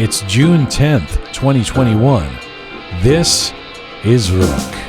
It's June 10th, 2021. This is Roqe.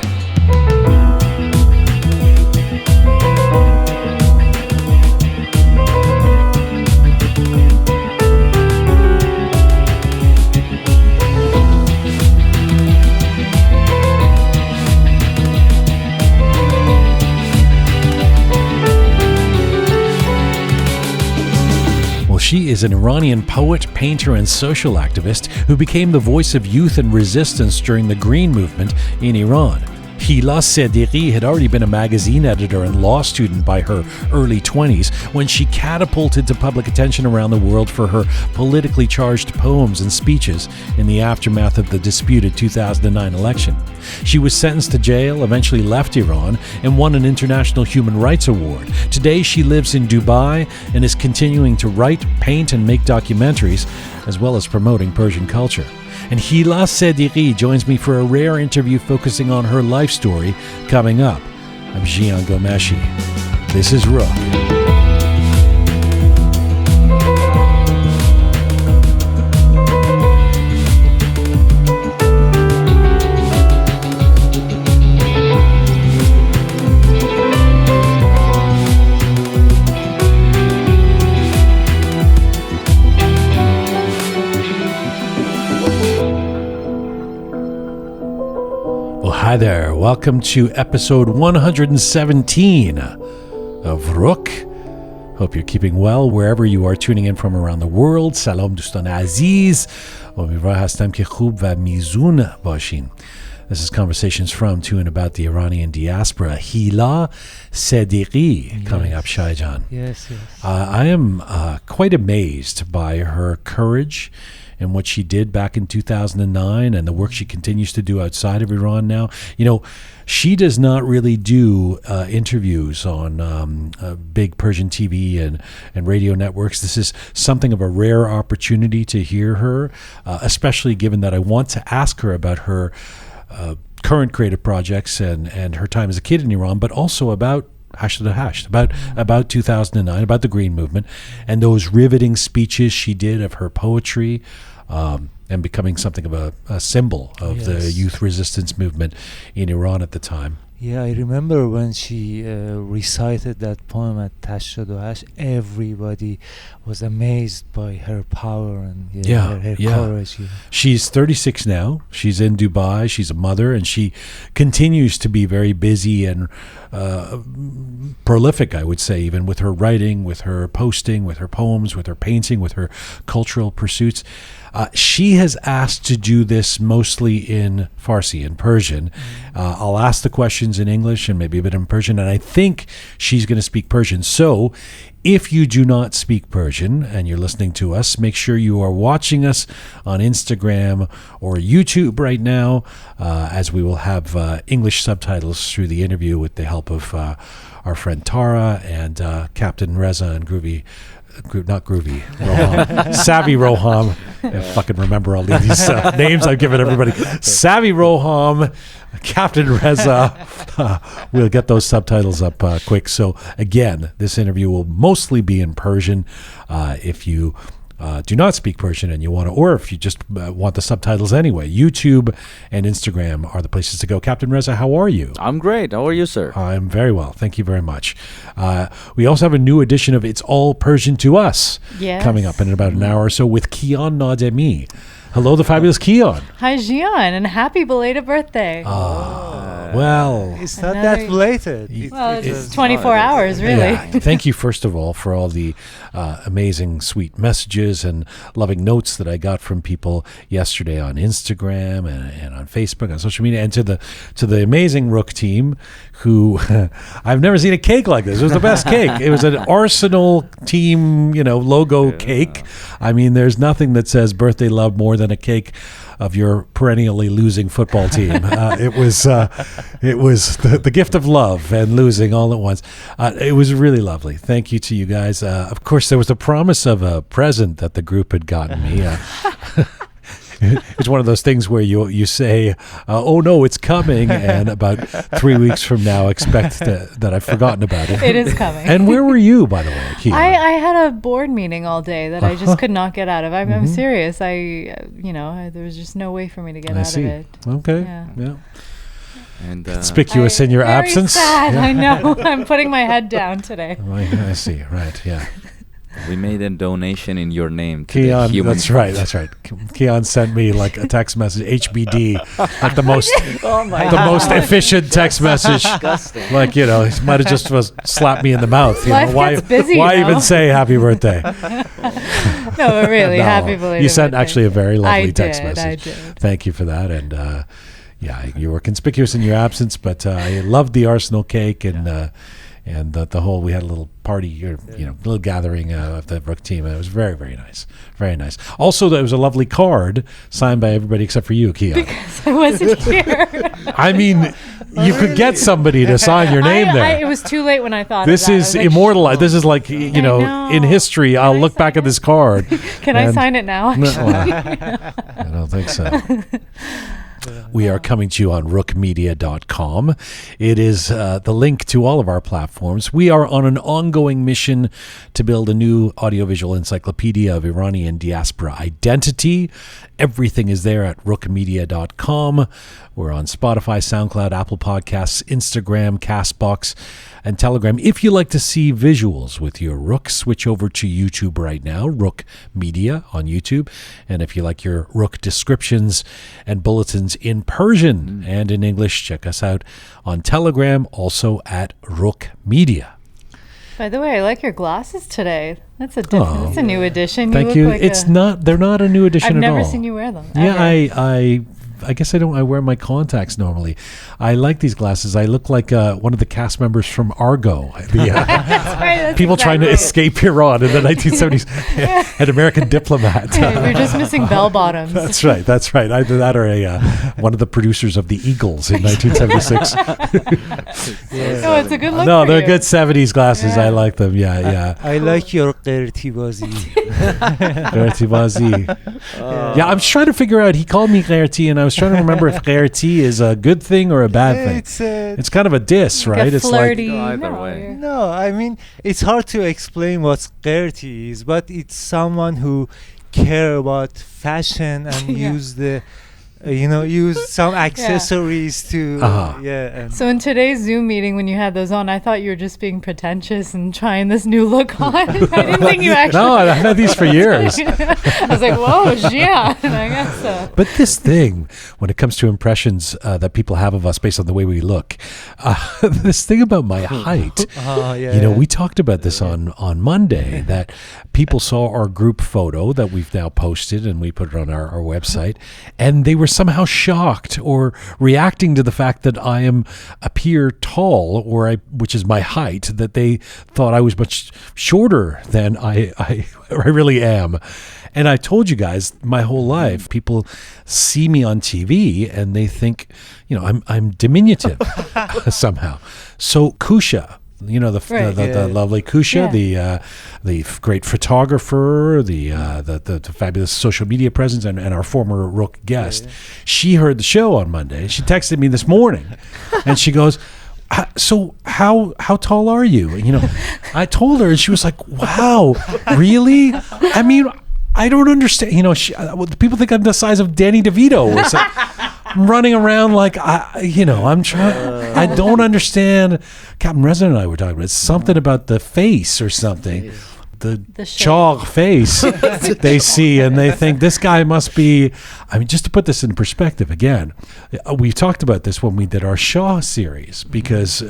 She is an Iranian poet, painter, and social activist who became the voice of youth and resistance during the Green Movement in Iran. Hila Sedighi had already been a magazine editor and law student by her early 20s when she catapulted to public attention around the world for her politically charged poems and speeches in the aftermath of the disputed 2009 election. She was sentenced to jail, eventually left Iran, and won an International Human Rights Award. Today she lives in Dubai and is continuing to write, paint, and make documentaries, as well as promoting Persian culture. And Hila Sedighi joins me for a rare interview focusing on her life story coming up. I'm Jian Ghomeshi. This is Roqe. Hi there, welcome to episode 117 of Roqe. Hope you're keeping well wherever you are tuning in from around the world. Salam dostan aziz. امیدوارم هستم که خوب و میزون باشین. This is conversations from, to, and about the Iranian diaspora. Hila Sedighi coming up, Shaijan. Yes. I am quite amazed by her courage and what she did back in 2009 and the work she continues to do outside of Iran now. You know, she does not really do interviews on big Persian TV and radio networks. This is something of a rare opportunity to hear her, especially given that I want to ask her about her current creative projects and her time as a kid in Iran, but also about about 2009, about the Green Movement, and those riveting speeches she did of her poetry, and becoming something of a symbol of the youth resistance movement in Iran at the time. Yeah, I remember when she recited that poem at 88, everybody was amazed by her power and her courage. Yeah. She's 36 now. She's in Dubai. She's a mother, and she continues to be very busy and prolific, I would say, even with her writing, with her posting, with her poems, with her painting, with her cultural pursuits. She has asked to do this mostly in Farsi, in Persian. I'll ask the questions in English and maybe a bit in Persian, and I think she's going to speak Persian. So if you do not speak Persian and you're listening to us, make sure you are watching us on Instagram or YouTube right now, as we will have English subtitles through the interview with the help of our friend Tara and Captain Reza and Groovy. Not Groovy, Roham. Savvy Roham. I fucking remember all these names I've given everybody. Savvy Roham, Captain Reza. We'll get those subtitles up quick. So again, this interview will mostly be in Persian. If you do not speak Persian and you want to, or if you just want the subtitles anyway, YouTube and Instagram are the places to go. Captain Reza, how are you? I'm great. How are you, sir? I'm very well. Thank you very much. We also have a new edition of It's All Persian To Us coming up in about an hour or so with Kyan Nademi. Hello, the fabulous Kyan. Hi, Jian, and happy belated birthday. Well, it's not that belated. It's 24 hours, really. Yeah. Thank you, first of all, for all the amazing, sweet messages and loving notes that I got from people yesterday on Instagram and on Facebook, on social media, and to the amazing Roqe team, who I've never seen a cake like this. It was the best cake. It was an Arsenal team, logo cake. I mean, there's nothing that says birthday love more than a cake of your perennially losing football team. It was the gift of love and losing all at once. It was really lovely. Thank you to you guys. Of course, there was the promise of a present that the group had gotten me. it's one of those things where you say, "Oh no, it's coming," and about 3 weeks from now, expect that I've forgotten about it. It is coming. And where were you, by the way, Kyan? I had a board meeting all day that I just could not get out of. I'm serious. There was just no way for me to get out of it. Okay. Yeah. And conspicuous in your very absence. Sad. Yeah. I know. I'm putting my head down today. I see. Right. Yeah. We made a donation in your name to Kyan, the human. That's right. Kyan sent me like a text message, HBD, like the most efficient text message. Disgusting. Like, he might have just slapped me in the mouth. Life gets busy, why even say happy birthday? No, but really, happy belated You sent birthday. actually a very lovely text message. I did. Thank you for that. And you were conspicuous in your absence, but I loved the Arsenal cake and the whole, we had a little party, little gathering of the Roqe team. It was very, very nice. Very nice. Also, there was a lovely card signed by everybody except for you, Kyan. Because I wasn't here. I mean, you could get somebody to sign your name there. It was too late when I thought This of that. is immortalized. This is like, know. in history, I'll look back at this card. Can I sign it now, actually? I don't think so. We are coming to you on roqemedia.com. It is the link to all of our platforms. We are on an ongoing mission to build a new audiovisual encyclopedia of Iranian diaspora identity. Everything is there at roqemedia.com. We're on Spotify, SoundCloud, Apple Podcasts, Instagram, CastBox, and Telegram. If you like to see visuals with your Roqe, switch over to YouTube right now, Roqe Media on YouTube. And if you like your Roqe descriptions and bulletins in Persian and in English, check us out on Telegram, also at Roqe Media. By the way, I like your glasses today. That's a different. That's a new addition. Thank you. Like they're not a new addition I've at all. never seen you wear them. Yeah, ever. I guess I wear my contacts normally. I like these glasses. I look like one of the cast members from Argo. That's right, people trying to escape Iran in the 1970s. An American diplomat. We're just missing bell bottoms. That's right. Either that or one of the producers of the Eagles in 1976. No, it's a good look. No, for they're you. good 70s glasses. Yeah. I like them. Yeah. I like your qerti bazi. Qerti bazi. Yeah, I'm trying to figure out. He called me qerti, and I was trying to remember if qerti is a good thing or a bad thing. It's kind of a diss, Like right? a It's flirty. like Either way. No, I mean, it's hard to explain what qerti is, but it's someone who care about fashion and use the use some accessories to and So in today's Zoom meeting, when you had those on, I thought you were just being pretentious and trying this new look on. I didn't think you actually. No, I've had these for years. I was like, whoa, Jian. I guess so. But this thing, when it comes to impressions that people have of us based on the way we look, this thing about my height, we talked about this on Monday, that people saw our group photo that we've now posted and we put it on our website, and they were somehow shocked or reacting to the fact that I appear tall, which is my height, that they thought I was much shorter than I really am. And I told you guys my whole life, people see me on TV and they think, I'm diminutive somehow. So Kusha, the lovely Kusha, the great photographer, the fabulous social media presence, and our former Roqe guest, she heard the show on Monday. She texted me this morning, and she goes, "So how tall are you?" And, I told her, and she was like, "Wow, really? I mean, I don't understand. People think I'm the size of Danny DeVito or something." I'm running around like I'm trying. I don't understand. Captain Resident and I were talking about something about the face or something. The chalk face they see, and they think this guy must be. I mean, just to put this in perspective again, we talked about this when we did our Shah series, because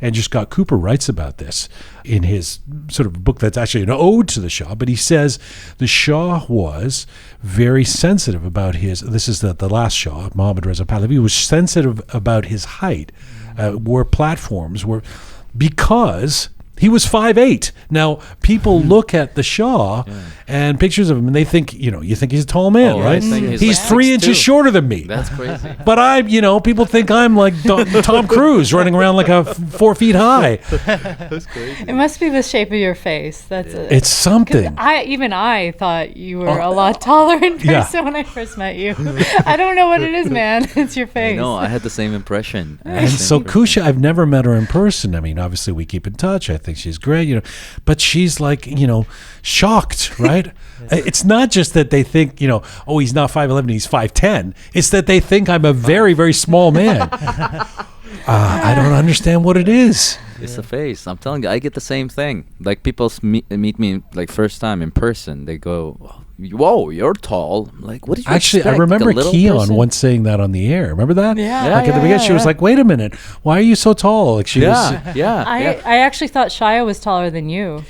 Andrew Scott Cooper writes about this in his sort of book that's actually an ode to the Shah, but he says the Shah was very sensitive about this is the last Shah, Mohammad Reza Pahlavi, was sensitive about his height, wore platforms, because He was 5'8". Now, people look at the Shah and pictures of him, and they think, you think he's a tall man, right? He's 3 inches shorter than me. That's crazy. But people think I'm like Tom Cruise running around like a 4 feet high. That's crazy. It must be the shape of your face. It's something. I thought you were a lot taller in person when I first met you. I don't know what it is, man. It's your face. No, I had the same impression. And so Kusha, I've never met her in person. I mean, obviously we keep in touch. I think she's great, but she's like, shocked, right? It's not just that they think, he's not 5'11", he's 5'10". It's that they think I'm a very, very small man. I don't understand what it is. It's the face. I'm telling you, I get the same thing. Like people meet me like first time in person. They go, "Whoa, you're tall." I'm like, what did you Actually, expect? I remember Kyan person? once saying that on the air. Remember that? Yeah. Like at the beginning, she was like, "Wait a minute, why are you so tall?" Like she was. I actually thought Shia was taller than you.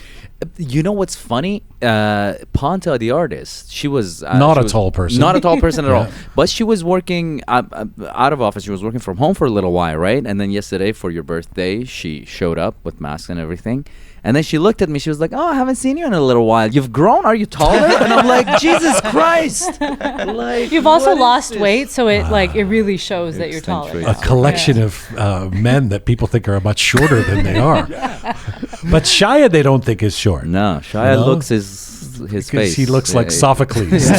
You know what's funny? Ponta, the artist, she was not a tall person. Not a tall person at all. But she was working out of office. She was working from home for a little while, right? And then yesterday for your birthday, she showed up with masks and everything. And then she looked at me. She was like, "Oh, I haven't seen you in a little while. You've grown. Are you taller?" And I'm like, "Jesus Christ!" Like, you've also lost weight, so it really shows that you're taller. A collection of men that people think are much shorter than they are. But Shia, they don't think is short. No, Shia looks his face. He looks like Sophocles. His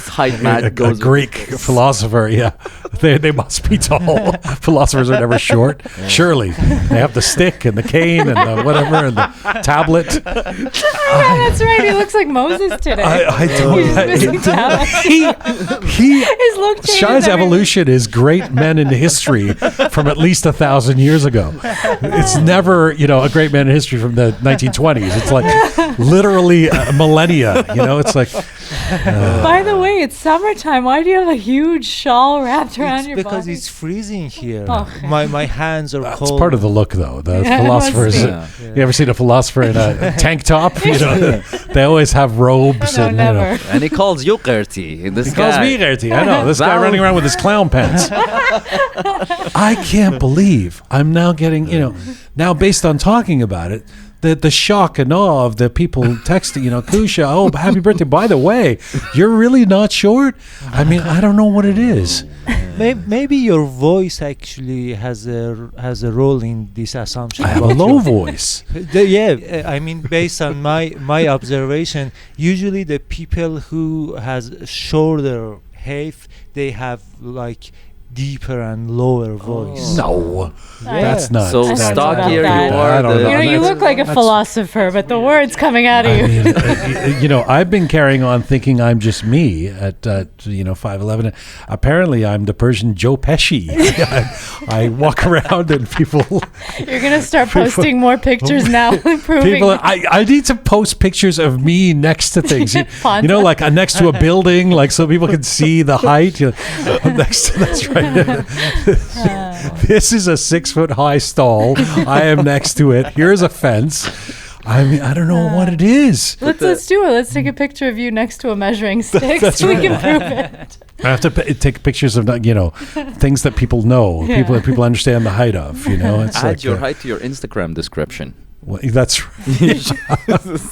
height mat goes a Greek philosopher. Yeah, they must be tall. Philosophers are never short. Surely they have the stick and the cane and the whatever and the tablet. That's right. He looks like Moses today. I don't. His look changes. Shia's evolution is great men in history from at least 1,000 years ago. It's never, a great man in history from the 1920s. It's like literally a millennia. It's like. By the way, it's summertime. Why do you have a huge shawl wrapped around your body? Because it's freezing here. Okay. My hands are cold. It's part of the look, though. The philosophers. You ever seen a philosopher in a tank top? They always have robes. No, never. And he calls you Gertie. He calls me Gertie. I know. This guy running around with his clown pants. I can't believe I'm now getting, now based on talking about it, the shock and awe of the people texting, Kusha, oh, happy birthday. By the way, you're really not short? I mean, I don't know what it is. Maybe your voice actually has a role in this assumption. I have a low voice. I mean, based on my observation, usually the people who has shorter height, they have like deeper and lower voice. No, that's not. So stockier you are. You look like a philosopher, but the words coming out of you. I mean, I've been carrying on thinking I'm just me at 5'11". Apparently, I'm the Persian Joe Pesci. I walk around and people. You're gonna start posting more pictures now, proving. I need to post pictures of me next to things. Like next to a building, like so people can see the height. Next to that's right. This is a 6-foot-high stall. I am next to it. Here's a fence. I mean, I don't know what it is. Let's do it. Let's take a picture of you next to a measuring stick so we can prove it. I have to take pictures of things that people know, people understand the height of. It's add like your height to your Instagram description. Well, that's right.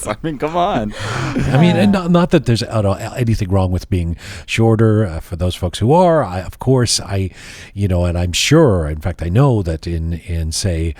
I mean, come on. I mean, and not that there's anything wrong with being shorter. For those folks who are, of course, and I'm sure, in fact, I know that in say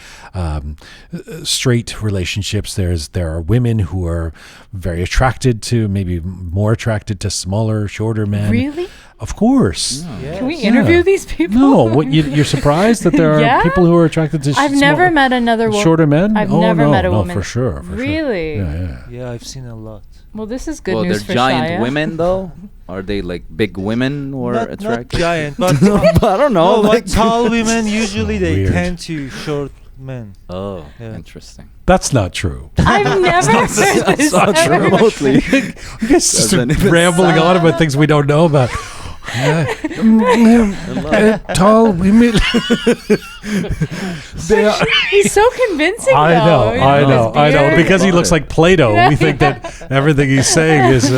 straight relationships, there are women who are very attracted to, maybe more attracted to smaller, shorter men. Really? Of course. Yes. Can we interview these people? No, what you're surprised that there are people who are attracted to I've never met another woman. Shorter men? I've never met a woman. No, for sure. Really? Sure. Yeah, I've seen a lot. Well, this is good news for they're giant Shia. women, though? Are they like big women or Not attractive? giant, but I don't know. but tall women usually they Weird. tend to short men. Oh, Yeah. interesting. That's not true. I've never heard this. not true ever. remotely. You guys just Doesn't even rambling on about things we don't know about. Tall women. He's so convincing, I though. know. Because he looks like Plato. We think that everything he's saying is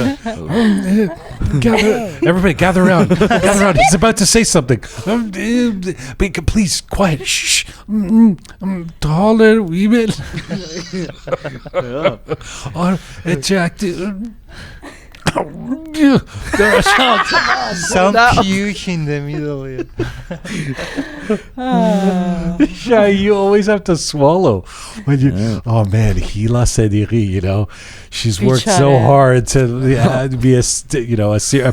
Everybody, gather around. Gather around. He's about to say something. Please, quiet. Shh. Taller women are attractive. Some puke in the middle. Yeah, you always have to swallow when you. Oh man, Hila Sedighi, she's worked so hard to be a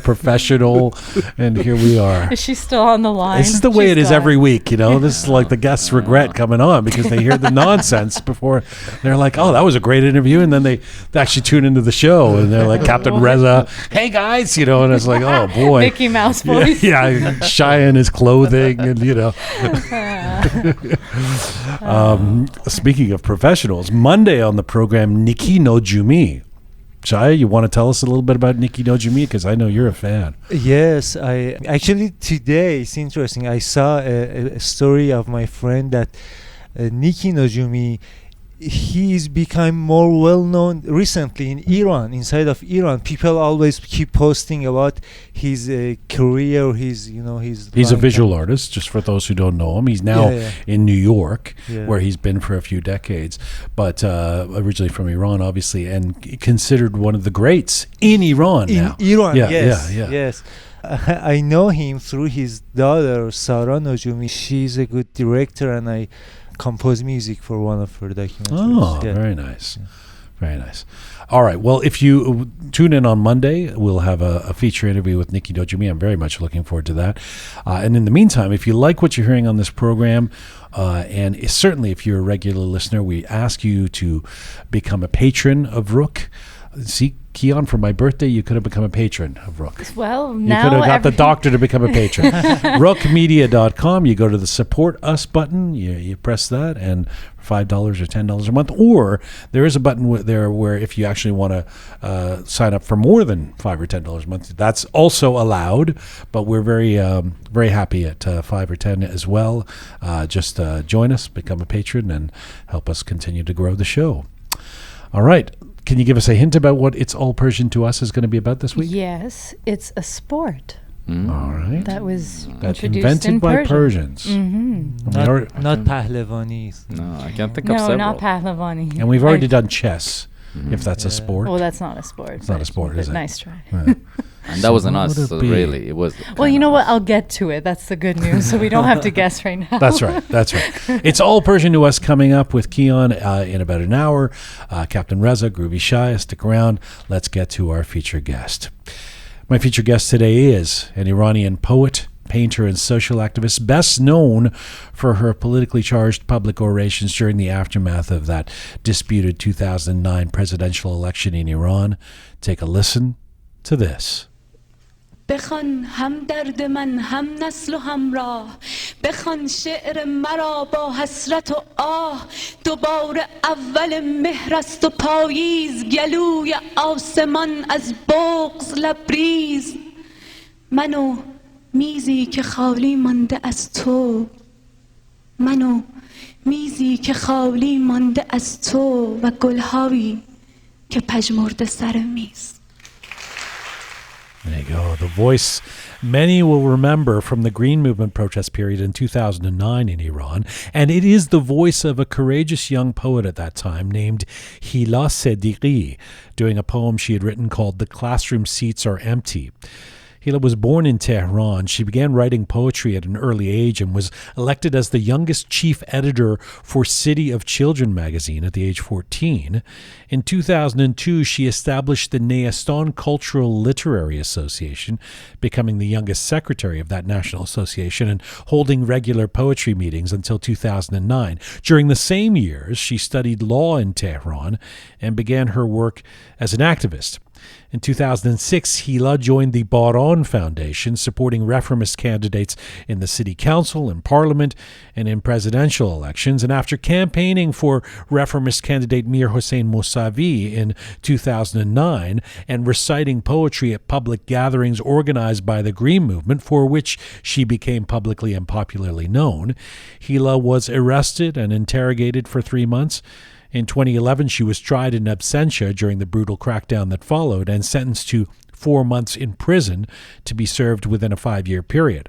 professional, and here we are. Is she still on the line? This is the way it is every week. This is like the guests regret coming on because they hear the nonsense before. They're like, "Oh, that was a great interview," and then they actually tune into the show and they're like, "Captain Reza, hey guys," and it's like, "Oh boy, Mickey Mouse voice." Yeah, shy in his clothing, and Speaking of professionals, Monday on the program, Nikki no Jumi. Shaya, you want to tell us a little bit about Nikki no Jumi? Because I know you're a fan. Yes, I actually today, it's interesting, I saw a story of my friend that Nikki no Jumi, he's become more well known recently in Iran. Inside of Iran, people always keep posting about his career. He's a visual artist. Just for those who don't know him, he's now in New York, where he's been for a few decades. But originally from Iran, obviously, and considered one of the greats in Iran. Iran, yes. I know him through his daughter Sara Najumi. She's a good director, and I compose music for one of her documentaries. Oh, very nice. Very nice. All right. Well, if you tune in on Monday, we'll have a feature interview with Nikki no Jumi. I'm very much looking forward to that. And in the meantime, if you like what you're hearing on this program, and certainly if you're a regular listener, we ask you to become a patron of Roqe. See, Kyan, for my birthday, you could have become a patron of Roqe. Well, you now could have got the doctor to become a patron. Roqemedia.com. You go to the support us button. You press that, and $5 or $10 a month. Or there is a button there where if you actually want to sign up for more than $5 or $10 a month, that's also allowed. But we're very very happy at 5 or 10 as well. Just join us, become a patron, and help us continue to grow the show. All right. Can you give us a hint about what It's All Persian To Us is going to be about this week? Yes, it's a sport. All right. That was That's introduced invented in by Persian. Persians. Mm-hmm. Not Pahlawanis. No, I can't think of several. No, not Pahlavani. And we've already done chess, if that's a sport. Well, that's not a sport. It's not a sport, is it? Nice try. And that wasn't us, would it so be? really, it was. Well, you know what? I'll get to it. That's the good news. So we don't have to guess right now. That's right. It's All Persian To Us coming up with Kyan in about an hour. Captain Reza, Groovy Shia, stick around. Let's get to our featured guest. My featured guest today is an Iranian poet, painter, and social activist, best known for her politically charged public orations during the aftermath of that disputed 2009 presidential election in Iran. Take a listen to this. بخوان هم درد من هم نسل و همراه بخوان شعر مرا با حسرت و آه دوباره اول مهر است و پاییز گلوی آسمان از بغض لبریز منو میزی که خالی مانده از تو منو میزی که خالی مانده از تو و گلهایی که پژمرده سر میز. There you go. The voice many will remember from the Green Movement protest period in 2009 in Iran. And it is the voice of a courageous young poet at that time named Hila Sedighi, doing a poem she had written called The Classroom Seats Are Empty. Hila was born in Tehran. She began writing poetry at an early age and was elected as the youngest chief editor for City of Children magazine at the age 14. In 2002, she established the Neastan Cultural Literary Association, becoming the youngest secretary of that national association and holding regular poetry meetings until 2009. During the same years, she studied law in Tehran and began her work as an activist. In 2006, Hila joined the Baran Foundation, supporting reformist candidates in the city council, in parliament, and in presidential elections. And after campaigning for reformist candidate Mir Hossein Mousavi in 2009 and reciting poetry at public gatherings organized by the Green Movement, for which she became publicly and popularly known, Hila was arrested and interrogated for 3 months. In 2011, she was tried in absentia during the brutal crackdown that followed and sentenced to 4 months in prison to be served within a 5-year period.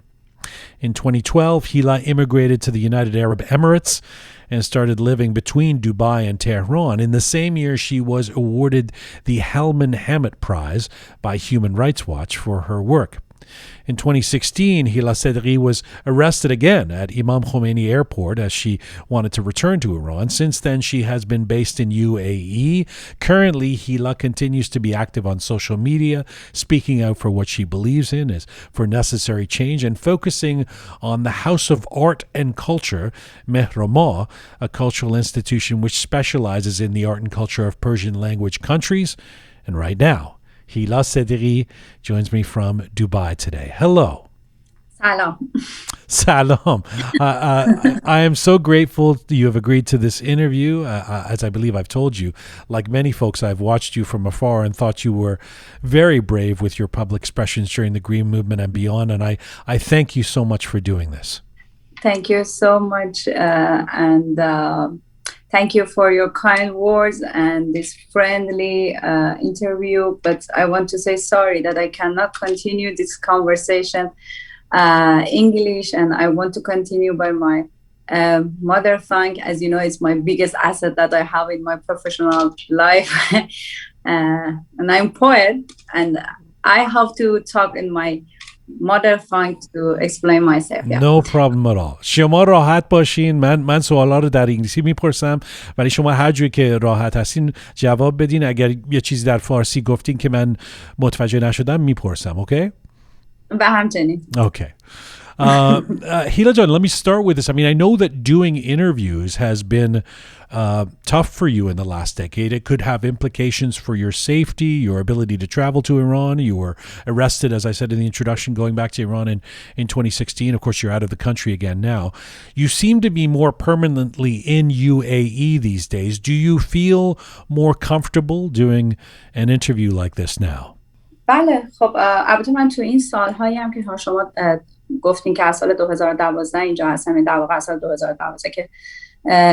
In 2012, Hila immigrated to the United Arab Emirates and started living between Dubai and Tehran. In the same year, she was awarded the Helman Hammett Prize by Human Rights Watch for her work. In 2016, Hila Sedighi was arrested again at Imam Khomeini Airport as she wanted to return to Iran. Since then, she has been based in UAE. Currently, Hila continues to be active on social media, speaking out for what she believes in as for necessary change and focusing on the House of Art and Culture, Mehrama, a cultural institution which specializes in the art and culture of Persian language countries. And right now, Hila Sedighi joins me from Dubai today. Hello. Salam. Salam. I am so grateful you have agreed to this interview. As I believe I've told you, like many folks, I've watched you from afar and thought you were very brave with your public expressions during the Green Movement and beyond. And I thank you so much for doing this. Thank you so much. Thank you for your kind words and this friendly interview. But I want to say sorry that I cannot continue this conversation English, and I want to continue by my mother tongue. As you know, it's my biggest asset that I have in my professional life. And I'm poet, and I have to talk in my mother tongue to explain myself. Yeah. No problem at all. شما راحت باشین. من سوالا رو در انگلیسی میپرسم ولی شما هر جوری که راحت هستین جواب بدین. اگر یه چیزی در فارسی گفتین که من متوجه نشدم میپرسم. اوکی؟ به همچنین. Okay. Hila John, let me start with this. I mean, I know that doing interviews has been tough for you in the last decade. It could have implications for your safety, your ability to travel to Iran. You were arrested, as I said in the introduction, going back to Iran in 2016. Of course, you're out of the country again now. You seem to be more permanently in UAE these days. Do you feel more comfortable doing an interview like this now? بله خب البته من تو این سالهایی هم که شما گفتین که از سال 2012 اینجا هستم، در واقع از سال 2012 که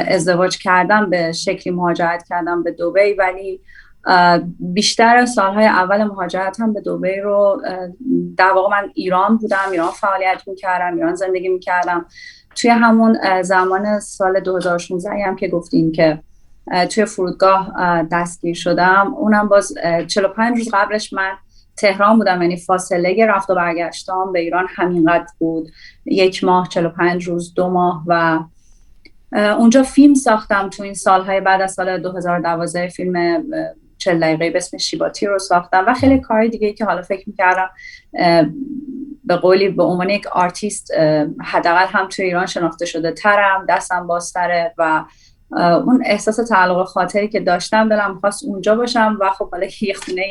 ازدواج کردم به شکلی مهاجرت کردم به دبی، ولی بیشتر سالهای اول مهاجرتم به دبی رو در واقع من ایران بودم، ایران فعالیت میکردم، ایران زندگی میکردم. توی همون زمان سال 2016 هم که گفتین که توی فرودگاه دستگیر شدم، اونم باز 45 روز قبلش من تهران بودم، یعنی فاصله رفت و برگشتم به ایران همینقدر بود، 1 ماه 45 روز 2 ماه. و اونجا فیلم ساختم تو این سالهای بعد از سال 2012 فیلم 40 دقیقه به اسم شیباتی رو ساختم و خیلی کاری دیگه که حالا فکر میکردم به قولی به عنوان یک آرتیست حداقل هم تو ایران شناخته شده ترم، دستم بازتره و اون احساس تعلق خاطری که داشتم دلم خواست اونجا باشم و خب حالا یه خونه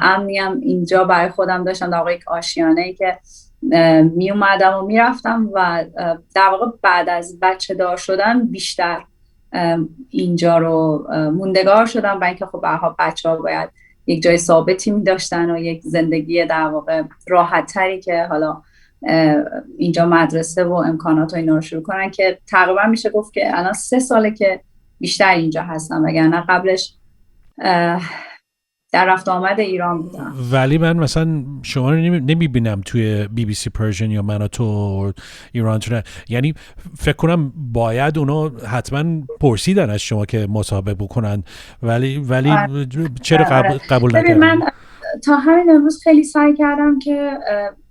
امنی هم اینجا برای خودم داشتم، در واقع یک آشیانه‌ای که می اومدم و میرفتم و در واقع بعد از بچه دار شدن بیشتر اینجا رو موندگار شدم، برای اینکه خب برها بچه ها باید یک جای ثابتی می داشتن و یک زندگی در واقع راحت تری که حالا اینجا مدرسه و امکانات و اینا رو شروع کنن، که تقریبا میشه گفت که الان 3 ساله که بیشتر اینجا هستم، وگرنه قبلش در رفت آمد ایران بودم. ولی من مثلا شما رو نمیبینم توی BBC Persian یا من و تو ایران تو، یعنی فکر کنم باید اونا حتما پرسیدن از شما که مصاحبه بکنن، ولی چرا قبول نکردن؟ من تا همین امروز خیلی سعی کردم که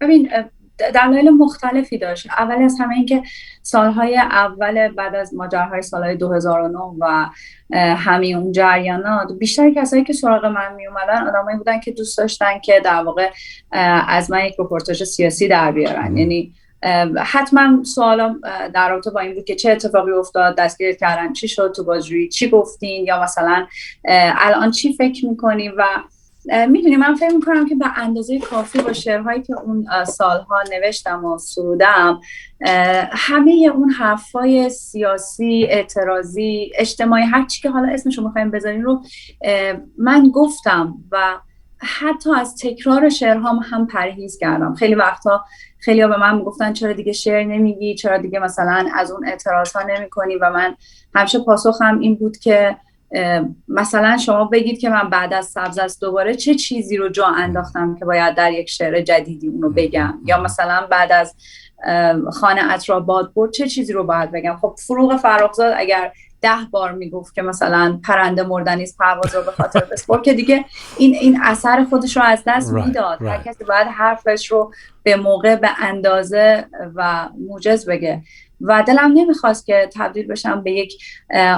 ببین دلایل مختلفی داشت. اول از همه این که سالهای اول بعد از ماجراهای سالهای 2009 و همین اون جریانات بیشتر کسایی که سراغ من می اومدن آدمایی بودن که دوست داشتن که در واقع از من یک رپورتاژ سیاسی در بیارن. یعنی حتما سوالم در رابطه با این بود که چه اتفاقی افتاد، دستگیرت کردن چی شد، تو بازجویی چی گفتین، یا مثلا الان چی فکر میکنی. و میدونی من فکر میکنم که به اندازه کافی با شعرهایی که اون سالها نوشتم و سرودم همه اون حرفای سیاسی، اعتراضی، اجتماعی، هر چی که حالا اسمشو میخوایم بذارین رو من گفتم و حتی از تکرار شعرهام هم پرهیز کردم. خیلی وقتا خیلی‌ها به من میگفتن چرا دیگه شعر نمیگی، چرا دیگه مثلا از اون اعتراض ها نمی‌کنی، و من همیشه پاسخم این بود که مثلا شما بگید که من بعد از سبز است دوباره چه چیزی رو جا انداختم که باید در یک شعر جدیدی اونو بگم، یا مثلا بعد از خانه اطرا باد برد چه چیزی رو باید بگم. خب فروغ فرخزاد اگر 10 بار میگفت که مثلا پرنده مردنیست پرواز رو به خاطر بسپر که دیگه این اثر خودش رو از دست میداد. هر کسی باید حرفش رو به موقع به اندازه و موجز بگه و دلم نمیخواست که تبدیل بشم به یک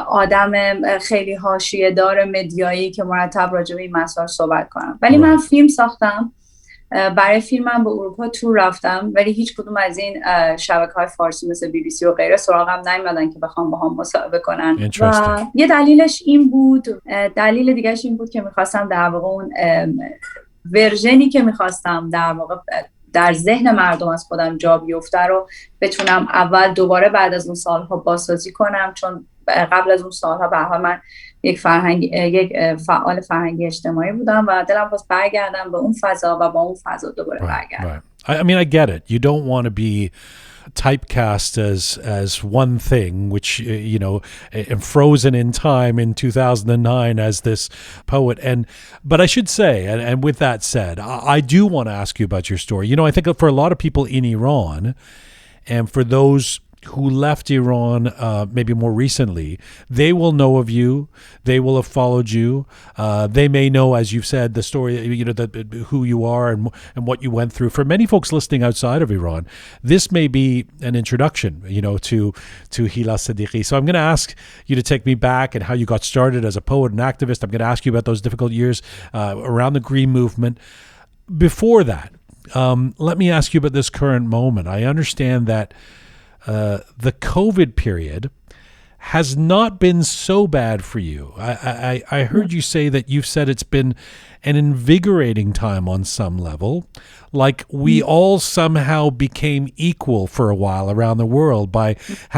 آدم خیلی حاشیه دار مدیایی که مرتب راجع به این مسائل صحبت کنم. ولی من فیلم ساختم، برای فیلمم به اروپا تور رفتم، ولی هیچ کدوم از این شبکه‌های فارسی مثل بی بی سی و غیره سراغم نیومدن که بخوام با هم مصاحبه کنن. و یه دلیلش این بود، دلیل دیگه‌اش این بود که میخواستم در واقع اون ورژنی که میخواستم در واقع در ذهن مردم از خودم جا بیفته رو بتونم اول دوباره بعد از اون سالها بازسازی کنم، چون قبل از اون سالها به هر حال من یک فعال فرهنگی اجتماعی بودم و دلم خواست برگردم به اون فضا و با اون فضا دوباره برگردم. I mean, I get it. You don't want to be typecast as one thing, which, you know, and frozen in time in 2009 as this poet. But I should say, and with that said, I do want to ask you about your story. You know, I think for a lot of people in Iran, and for those who left Iran maybe more recently, they will know of you. They will have followed you. They may know, as you've said, the story, you know, who you are and what you went through. For many folks listening outside of Iran, this may be an introduction, you know, to Hila Sedighi. So I'm going to ask you to take me back and how you got started as a poet and activist. I'm going to ask you about those difficult years around the Green Movement. Before that, let me ask you about this current moment. I understand that the COVID period has not been so bad for you. I heard you say that you've said it's been an invigorating time on some level, like we all somehow became equal for a while around the world by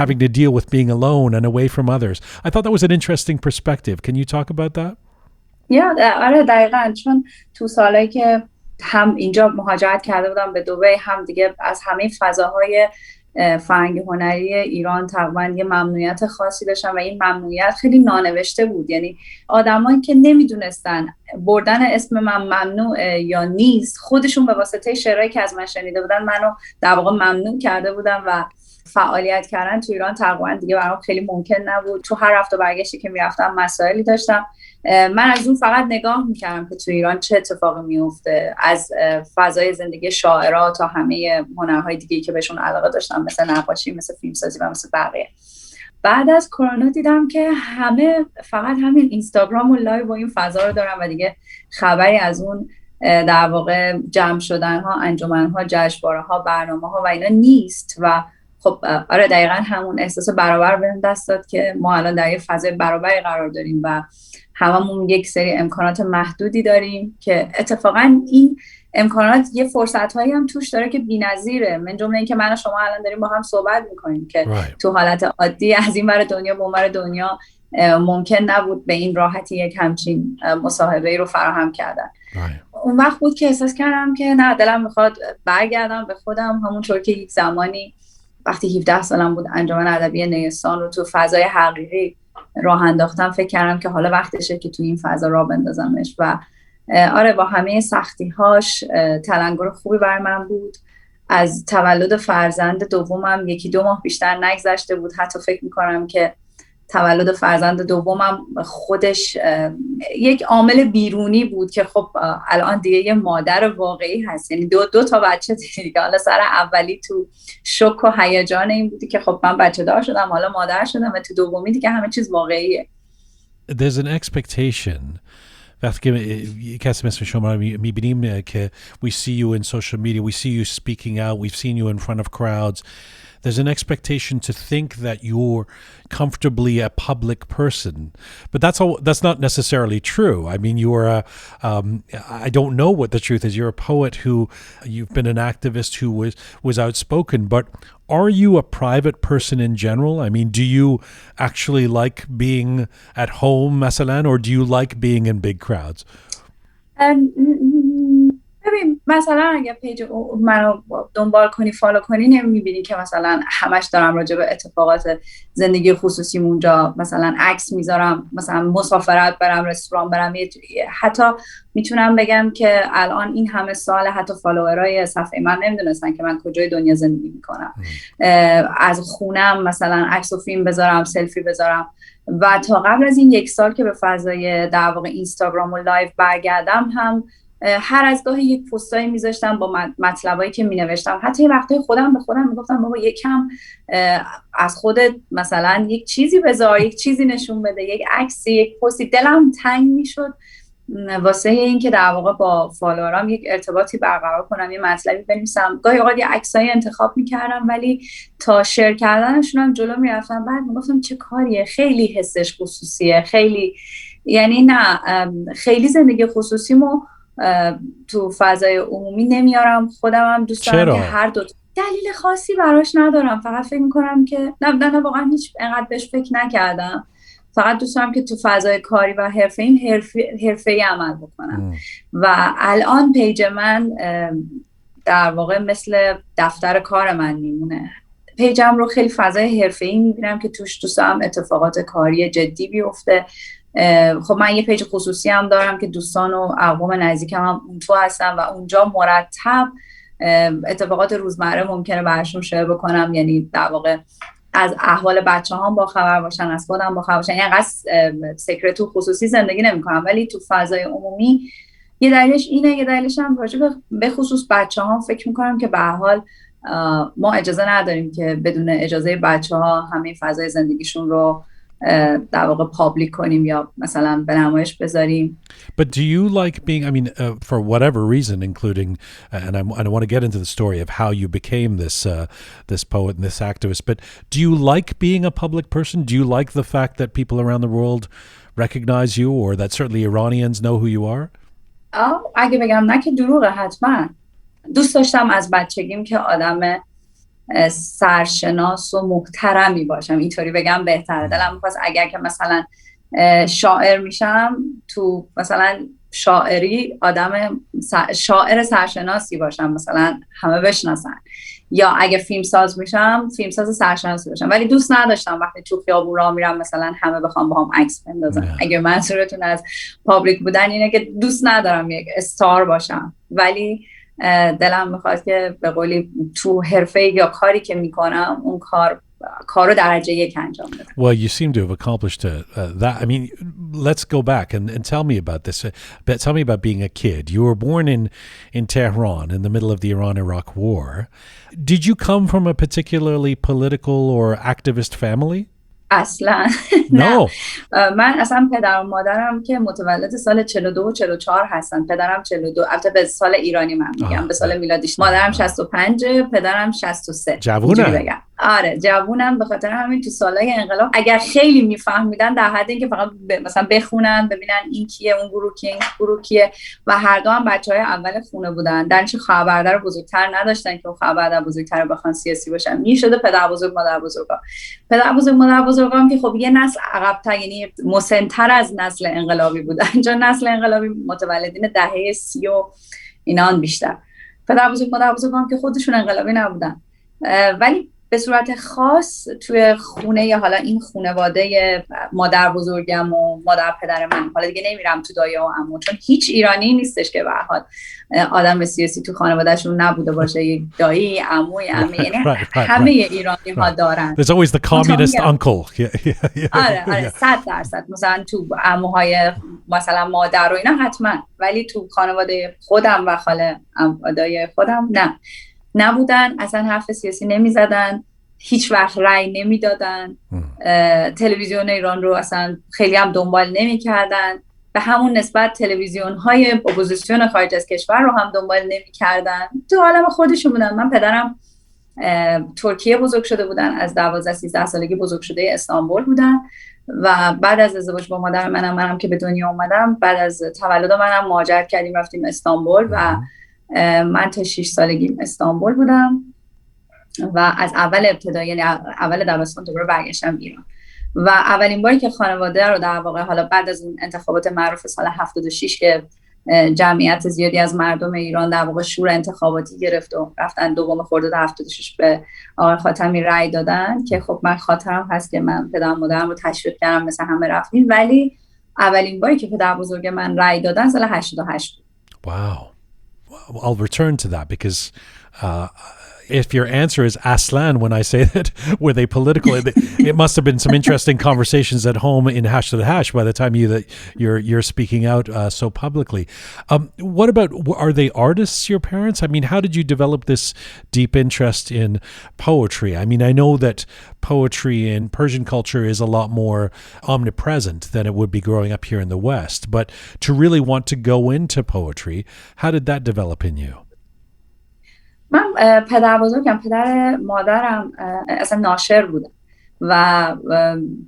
having to deal with being alone and away from others. I thought that was an interesting perspective. Can you talk about that? آره دقیقاً، چون تو سالایی که هم اینجا مهاجرت کرده بودم به دبی، هم دیگه از همه فضاهای فرهنگی هنری ایران تقریبا یه ممنوعیت خاصی داشتن و این ممنوعیت خیلی نانوشته بود. یعنی آدمایی که نمیدونستن بردن اسم من ممنوع یا نیست، خودشون به واسطه شعرهایی که از من شنیده بودن منو در واقع ممنوع کرده بودن و فعالیت کردن تو ایران تقریبا دیگه برام خیلی ممکن نبود. تو هر رفت و برگشتی که میرفتم مسائلی داشتم. من از اون فقط نگاه میکردم که تو ایران چه اتفاقی میفته، از فضای زندگی شاعرها تا همه هنرهای دیگه‌ای که بهشون علاقه داشتم، مثل نقاشی، مثل فیلمسازی و مثل بقیه. بعد از کرونا دیدم که همه فقط همین اینستاگرام و لایو و این فضا رو دارن و دیگه خبری از اون در واقع جمع شدن ها، انجمن ها، جشنواره ها، برنامه ها و اینا نیست. و خب آره دقیقاً همون احساس برابر بهم دست داد که ما الان در یه فضای برابری قرار داریم و هممون یک سری امکانات محدودی داریم که اتفاقاً این امکانات یه فرصت‌هایی هم توش داره که بی‌نظیره. من جمله این که من و شما الان داریم با هم صحبت می‌کنیم که تو حالت عادی از این ور دنیا به اون ور دنیا ممکن نبود به این راحتی یک همچین مصاحبه‌ای رو فراهم کردن. اون وقت بود که احساس کردم که نه، دلم می‌خواد برگردم به خودم، همونطور که یک زمانی وقتی 17 سالم بود انجمن ادبی نیستان رو تو فضای حقیقی راه انداختم، فکر کردم که حالا وقتشه که تو این فضا راه بندازمش. و آره با همه سختی‌هاش تلنگر خوبی برای من بود. از تولد فرزند دومم 1-2 ماه بیشتر نگذشته بود. حتی فکر می‌کنم که تولد فرزند دومم خودش یک عامل بیرونی بود که خب الان دیگه یه مادر واقعی هست. یعنی دو تا بچه دیگه. حالا سر اولی تو شوک و هیجان این بودی که خب من بچه دار شدم، حالا مادر شدم، و تو دومی دیگه همه چیز واقعیه. There's an expectation. وقتی که کسی مثل شما میبینیم که we see you in social media, we see you speaking out, we've seen you in front of crowds. There's an expectation to think that you're comfortably a public person, but that's not necessarily true. I mean, you're I don't know what the truth is. You're a poet you've been an activist who was outspoken, but are you a private person in general? I mean, do you actually like being at home, masalan, or do you like being in big crowds? ببین مثلا اگه پیج منو دنبال کنی فالو کنی نمیبینی که مثلا همش دارم راجع به اتفاقات زندگی خصوصیم اونجا مثلا عکس میذارم، مثلا مسافرت برم، رستوران برم. حتی میتونم بگم که الان این همه سال حتی فالوورای صفحه من نمیدونستن که من کجای دنیا زندگی میکنم. از خونم مثلا عکس و فیلم بذارم، سلفی بذارم. و تا قبل از این 1 سال که به فضای در واقع اینستاگرام و لایو برگردم هم هر از گاهی یک پستایی میذاشتم با مطلبایی که مینوشتم. حتی وقتی خودم به خودم میگفتم بابا یکم از خودت مثلا یک چیزی بذار، یک چیزی نشون بده، یک عکسی، یک پستی. دلم تنگ میشد واسه این که در واقع با فالوورام یک ارتباطی برقرار کنم، یه مطلبی بنویسم. گاهی اوقات یه عکسای انتخاب میکردم ولی تا شیر کردنشون هم جلو میرفتم. بعد میگفتم چه کاریه، خیلی حسش خصوصیه، خیلی یعنی نه خیلی زندگی خصوصیمو تو فضای عمومی نمیارم. خودم هم دوست دارم که هر دو دلیل خاصی براش ندارم. فقط فکر میکنم که نه واقعا هیچ انقدر بهش فکر نکردم. فقط دوست دارم که تو فضای کاری و حرفه‌ای عمل بکنم. و الان پیج من در واقع مثل دفتر کار من میمونه. پیجم رو خیلی فضای حرفه‌ای میبینم که توش دوست دارم اتفاقات کاری جدی بیفته. خب من یه پیج خصوصی هم دارم که دوستان و اقوام نزدیکم هم اون تو هستن و اونجا مرتب اتفاقات روزمره ممکنه براشون شیر بکنم. یعنی در واقع از احوال بچه‌هام با خبر باشن، از خودم با خبر باشن. یعنی انقدر سکرت و خصوصی زندگی نمی‌کنم ولی تو فضای عمومی یه دلیلش اینه، یه دلیلش هم راجع به خصوص بچه‌هام فکر می‌کنم که به هر حال ما اجازه نداریم که بدون اجازه بچه‌ها همه فضای زندگیشون رو در واقع پابلیک کنیم یا مثلا به نمایش بذاریم. But do you like being, I mean, for whatever reason, including, and I want to get into the story of how you became this poet and this activist, but do you like being a public person? Do you like the fact that people around the world recognize you, or that certainly Iranians know who you are? اگه بگم نه که دروغه. حتما دوست داشتم از بچگیم که آدم سرشناس و محترمی باشم، اینطوری بگم بهتره. دلم می‌خواست اگر که مثلا شاعر میشم تو مثلا شاعری آدم شاعر سرشناسی باشم، مثلا همه بشناسن. یا اگه فیلمساز میشم فیلمساز سرشناسی باشم. ولی دوست نداشتم وقتی تو خیابون راه میرم مثلا همه بخوام باهم عکس بندازن. اگه منظورتون از پابلیک بودن اینه که دوست ندارم یک استار باشم، ولی دلم میخواد که به قولی تو حرفه یا کاری که میکنم اون کارو درجه 1 انجام بدم. Well, you seem to have accomplished that. I mean, let's go back and tell me about this. Tell me about being a kid. You were born in Tehran in the middle of the Iran-Iraq War. Did you come from a particularly political or activist family? اصلا نه. من اصلا پدر و مادرم که متولد سال 42 و 44 هستن. پدرم 42، البته به سال ایرانی من میگم، به سال میلادیش. مادرم 65، پدرم 63. جوونه. آره جوونم. به خاطر همین تو سالهای انقلاب اگر خیلی میفهمیدن در حد اینکه فقط مثلا بخونن ببینن این کیه، اون گروه کیه، این گروه کیه. و هر دو هم بچهای اول خونه بودن. درنچه خواهر برادر بزرگتر نداشتن که خواهر برادر بزرگتر بخوان سیاسی باشن. میشده پدر بزرگ مادر بزرگا. پدر بزرگ مادر بزرگام که خب یه نسل عقب‌تر، یعنی مسن‌تر از نسل انقلابی بودن. اینجا نسل انقلابی متولدین دهه 30 و اینان بیشتر. پدر بزرگ مادر بزرگام که خودشون انقلابی نبودن ولی به صورت خاص توی خونه یا حالا این خانواده مادر بزرگم و مادر پدر من، حالا دیگه نمیرم تو دایه و عمو چون هیچ ایرانی نیستش که به هر حال آدم سیاسی تو خانوادهشون نبوده باشه. یک دایی، عموی، عمه، یعنی همه ایرانی ها دارن. There's always the communist uncle. آره 100%. مثلا تو عموهای مثلا مادر و اینا حتما، ولی تو خانواده خودم و خاله دایی خودم نبودن. اصلا حرف سیاسی نمی زدن، هیچ وقت رأی نمی دادن، تلویزیون ایران رو اصلا خیلی هم دنبال نمی کردن. به همون نسبت تلویزیون های اپوزیسیون خارج از کشور رو هم دنبال نمی کردن. تو عالم خودشون بودن. من پدرم ترکیه بزرگ شده بودن، از 12-13 سالگی بزرگ شده استانبول بودن و بعد از ازدواج با مادر منم که به دنیا اومدم، بعد از تولد منم مهاجرت کردیم رفتیم استانبول و من تا 6 سالگی استانبول بودم و از اول ابتدا، یعنی اول دبستان دوباره برگشتم ایران. و اولین باری که خانواده رو در واقع حالا بعد از اون انتخابات معروف سال 76 که جمعیت زیادی از مردم ایران در واقع شور انتخاباتی گرفت و رفتن دوم خرداد 76 به آقای خاتمی رأی دادن که خب من خاطرم هست که من پدر مادرم رو تشویق کردم مثل همه رفتیم، ولی اولین باری که پدر بزرگ من رأی دادن سال 88 بود. Wow. I'll return to that because if your answer is Aslan when I say that, were they political? It must have been some interesting conversations at home in Hash to the Hash by the time you're speaking out so publicly. What about, are they artists, your parents? I mean, how did you develop this deep interest in poetry? I mean, I know that poetry in Persian culture is a lot more omnipresent than it would be growing up here in the West. But to really want to go into poetry, how did that develop in you? من پدر مادرم اصلا ناشر بودم و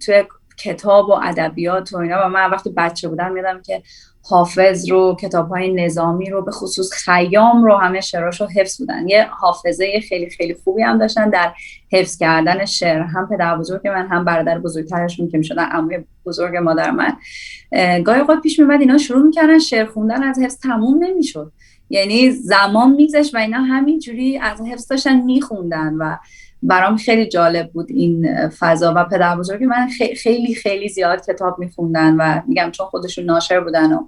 توی کتاب و ادبیات و اینا، و من وقتی بچه بودم یادم که حافظ رو، کتاب‌های نظامی رو، به خصوص خیام رو، همه شعراشو حفظ بودن. یه حافظه خیلی خیلی خوبی هم داشتن در حفظ کردن شعر، هم پدر بزرگ من هم برادر بزرگترشون که میشدن عموی بزرگ مادر من. گاهی اوقات پیش میومد اینا شروع میکردن شعر خوندن، از حفظ تموم نمیشد، یعنی زمان میگذشت و اینا همینجوری از حفظ داشتن میخوندن و برام خیلی جالب بود این فضا. و پدر بزرگ من خیلی خیلی زیاد کتاب میخوندن و میگم چون خودشون ناشر بودن و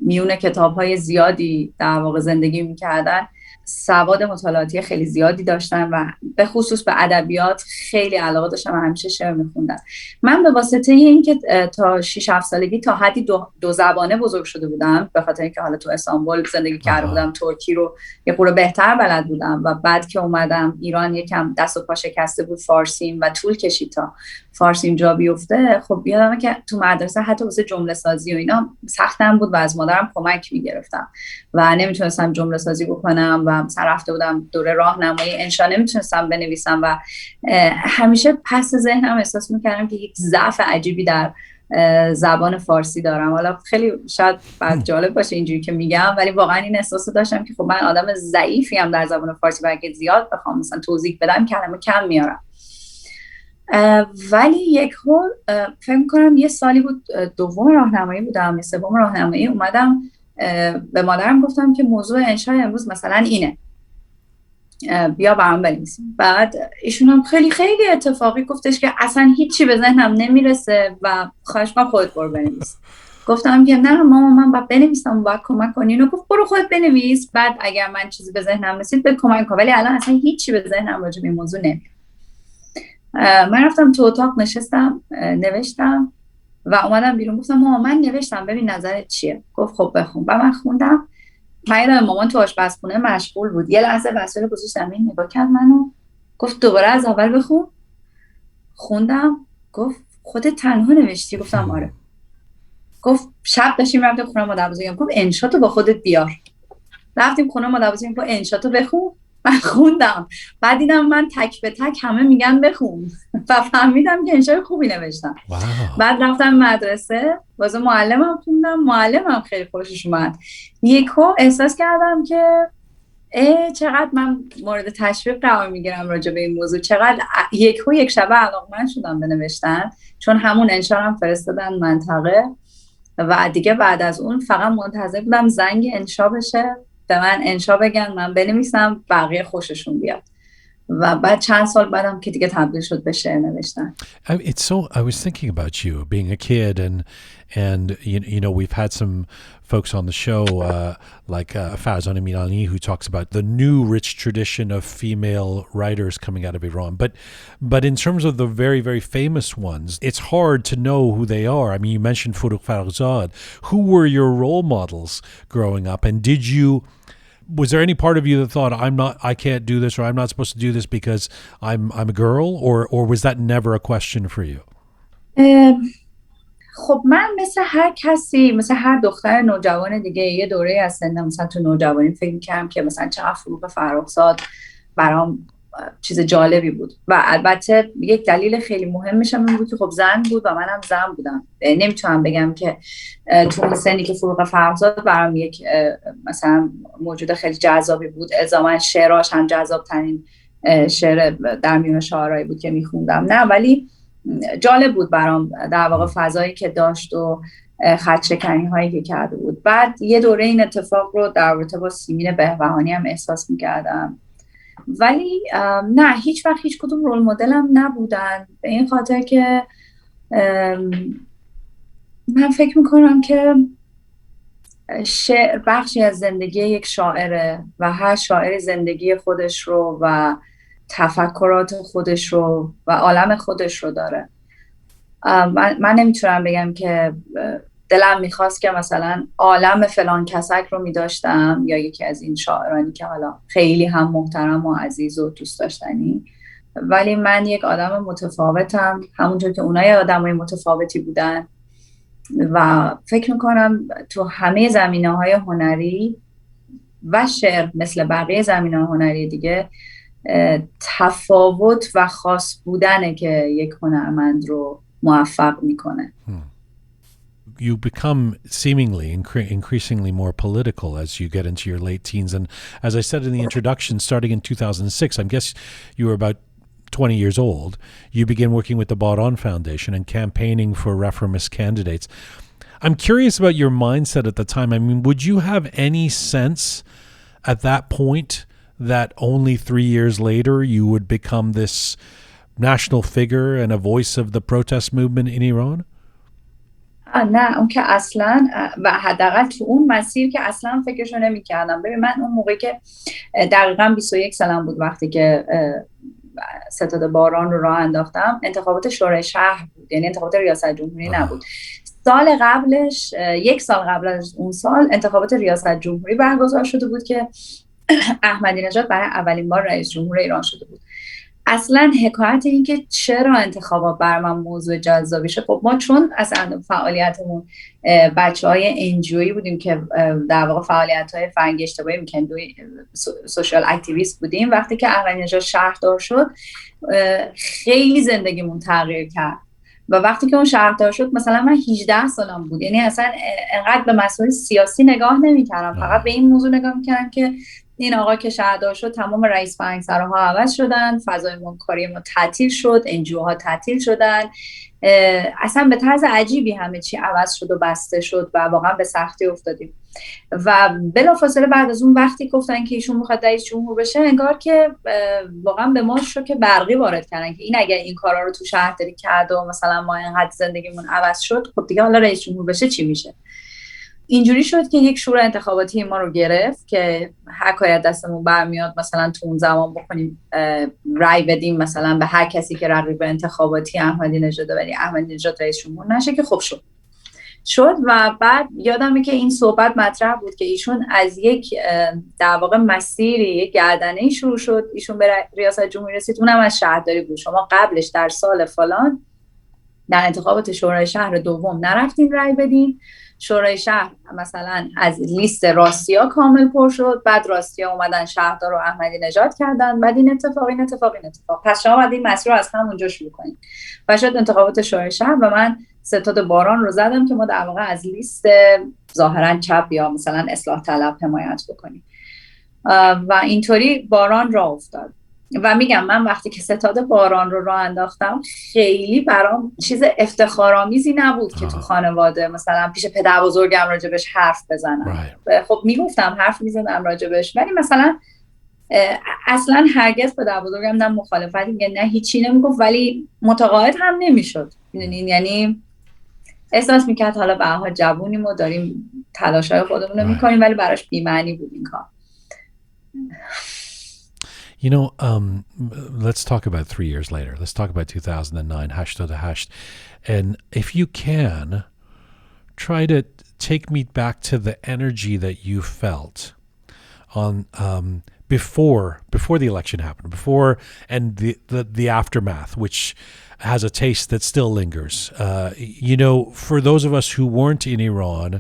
میون کتاب‌های زیادی در واقع زندگی میکردن، سواد مطالعاتی خیلی زیادی داشتن و به خصوص به ادبیات خیلی علاقه داشتن و همیشه شعر میخوندن. من به واسطه این که تا 6-7 سالگی تا حدی دو زبانه بزرگ شده بودم، به خاطر اینکه حالا تو استانبول زندگی کرده بودم، ترکی رو یه خورده بهتر بلد بودم و بعد که اومدم ایران یکم دست و پا شکسته بود فارسیم و طول کشید تا فارسیم جا بیفته. خب یادمه که تو مدرسه حتی واسه جمله سازی و اینا سختم بود و از مادرم کمک میگرفتم و نمیتونستم جمله سازی بکنم و مثلا رفته بودم دوره راهنمایی انشا نمیتونستم بنویسم و همیشه پس ذهنم احساس میکردم که یک ضعف عجیبی در زبان فارسی دارم. حالا خیلی شاید بعد جالب باشه اینجوری که میگم، ولی واقعا این احساس داشتم که خب من آدم ضعیفی ام در زبان فارسی و اگه زیاد بخوام مثلا توضیح بدم کلمه کم میارم. ولی یک هول فکر میکنم یه سالی بود، دوم راهنمایی بودم یا سوم راهنمایی، اومدم به مادرم گفتم که موضوع انشای امروز مثلا اینه، بیا برام بنویسیم. بعد ایشون هم خیلی خیلی اتفاقی گفتش که اصلا هیچی به ذهنم نمیرسه و خواهش می‌کنم خودت برو بنویس. گفتم که نه مامان من باید بنویسم، باید کمک کنی. اینو گفت برو خودت بنویس، بعد اگر من چیزی به ذهنم رسید به کمک کن، ولی الان اصلا هیچی به ذهنم راجع به این موضوع نمیاد. من رفتم تو اتاق نشستم، نوشتم و اومدم بیرون. گفتم مامان من نوشتم ببین نظرت چیه. گفت خب بخون. و من خوندم. مامان تو آشپزخونه مشغول بود، یه لحظه وسایل گذاشت زمین، نگاه کرد منو، گفت دوباره از اول بخون. خوندم. گفت خودت تنها نوشتی؟ گفتم آره. گفت شب داشتیم رفتیم خونه مادر بزرگم، گفت انشاتو با خودت بیار. رفتیم خونه مادر بزرگم، گفت انشاتو بخون. من خوندم، بعد دیدم من تک به تک همه میگن بخون و فهمیدم که انشای خوبی نوشتم. بعد رفتم مدرسه واسه معلمم خوندم، معلمم خیلی خوشش اومد. یکو احساس کردم که چقدر من مورد تشویق قرار میگیرم راجع به این موضوع، چقدر یک شبه علاقمند شدم به نوشتن، چون همون انشا هم فرستادن منطقه و دیگه بعد از اون فقط منتظر بودم زنگ انشا بشه، به من انشا بگن، من بنویسم، بقیه خوششون بیاد. و بعد چند سال بعدم که دیگه تبدیل شد به شعر نوشتن. I was thinking about you being a kid and you know we've had some folks on the show like Farzana Milani who talks about the new rich tradition of female writers coming out of Iran, but in terms of the very very famous ones it's hard to know who they are. I mean, you mentioned Forough Farrokhzad. Who were your role models growing up, and was there any part of you that thought I can't do this, or I'm not supposed to do this because I'm a girl, or was that never a question for you? خب من مثل هر کسی، مثل هر دختر نوجوان دیگه یه دوره از سنم مثلا تو نوجوانی فکر می‌کردم که مثلا چقدر فروغ فرخزاد برام چیز جالبی بود و البته یک دلیل خیلی مهمش هم این بود که خب زن بود و منم زن بودم. نمیتونم بگم که تو اون سنی که فروغ فرخزاد برام یک مثلا موجود خیلی جذابی بود، الزاما شعراش هم جذاب ترین شعر در میون شاعرایی بود که میخوندم، نه، ولی جالب بود برام در واقع فضایی که داشت و خدشکنی هایی که کرده بود. بعد یه دوره این اتفاق رو در رابطه با سیمین بهبهانی هم احساس میکردم، ولی نه هیچ وقت هیچ کدوم رول مدلم نبودن، به این خاطر که من فکر میکنم که شعر بخشی از زندگی یک شاعره و هر شاعر زندگی خودش رو و تفکرات خودش رو و عالم خودش رو داره. من نمیتونم بگم که دلم میخواست که مثلا عالم فلان کسک رو میداشتم یا یکی از این شاعرانی که حالا خیلی هم محترم و عزیز و دوست داشتنی، ولی من یک آدم متفاوتم همونطور که اونای آدمای متفاوتی بودن و فکر میکنم تو همه زمینه‌های هنری و شعر مثل بقیه زمینه‌های هنری دیگه تفاوت و خاص بودنه که یک هنرمند رو موفق میکنه. You become seemingly increasingly more political as you get into your late teens. And as I said in the introduction, starting in 2006, I guess you were about 20 years old, you begin working with the Baran Foundation and campaigning for reformist candidates. I'm curious about your mindset at the time. I mean, would you have any sense at that point that only 3 years later you would become this national figure and a voice of the protest movement in Iran? نه اون که اصلا و حداقل تو اون مسیر که اصلا فکرشو نمی کردم. ببین من اون موقع که دقیقاً 21 سالم بود وقتی که ستاد باران رو راه انداختم، انتخابات شورای شهر بود، یعنی انتخابات ریاست جمهوری نبود. سال قبلش، یک سال قبل از اون سال، انتخابات ریاست جمهوری برگزار شده بود که احمدی نژاد برای اولین بار رئیس جمهور ایران شده بود. اصلا حکایت این که چرا انتخابات بر من موضوع جذابی شد، خب ما چون اصلا فعالیتمون بچهای انجویی بودیم که در واقع فعالیت‌های فرهنگی اجتماعی می‌کنیم، سوشال اکتیویست بودیم، وقتی که احمدی نژاد شهردار شد خیلی زندگیمون تغییر کرد و وقتی که اون شهردار شد مثلا من 18 سالم بود، یعنی اصلا انقدر به مسائل سیاسی نگاه نمی‌کردم، فقط به این موضوع نگاه می‌کردم که این آقا که شهردار شد تمام رئیس فرهنگسراها عوض شدن، فضای کاری ما تعطیل شد، انجوها تعطیل شدن، اصلا به طرز عجیبی همه چی عوض شد و بسته شد و واقعا به سختی افتادیم و بلافاصله بعد از اون وقتی گفتن که ایشون میخواد رئیس جمهور بشه، انگار که واقعا به ما شوک برقی وارد کردن که این اگر این کارا رو تو شهرداری کرد و مثلا ما اینقدر زندگیمون عوض شد، خب دیگه حالا رئیس جمهور بشه چی میشه؟ اینجوری شد که یک شورای انتخاباتی ما رو گرفت که حکایت دستمون برمیاد مثلا تو اون زمان بکنیم رای بدیم مثلا به هر کسی که رقیب انتخاباتی احمدی نژاد، ولی احمدی نژاد رئیس جمهور نشه، که خب شد و بعد یادمه که این صحبت مطرح بود که ایشون از یک در واقع مسیری، یک گردنه‌ای شروع شد، ایشون به ریاست جمهوری رسید، اونم از شهرداری بود. شما قبلش در سال فلان در انتخابات شورای شهر دوم نرفتین رای بدین، شورای شهر مثلا از لیست راستیا کامل پر شد، بعد راستیا اومدن شهردار رو احمدی نژاد کردن، بعد این اتفاق پس شما بعد این مسیر رو از همونجا شروع کنید و شد انتخابات شورای شهر و من ستاد باران رو زدم که ما در واقع از لیست ظاهرا چپ یا مثلا اصلاح طلب حمایت بکنیم و اینطوری باران راه افتاد. و میگم من وقتی که ستاد باران رو راه انداختم خیلی برام چیز افتخارآمیزی نبود که تو خانواده مثلا پیش پدر بزرگم راجبش حرف بزنم. خب میگفتم، حرف میزدم راجبش، ولی مثلا اصلا هرگز پدر بزرگم نه مخالفتی میگه نه هیچی نمیگفت، ولی متقاعد هم نمیشد. یعنی احساس میکرد حالا به هر حال جوونیم و داریم تلاشای خودمون رو میکنیم، ولی براش بی‌معنی بود این کار. You know, let's talk about 3 years later. Let's talk about 2009, Hashtag the Hash. And if you can, try to take me back to the energy that you felt on before the election happened, before and the aftermath, which has a taste that still lingers. You know, for those of us who weren't in Iran,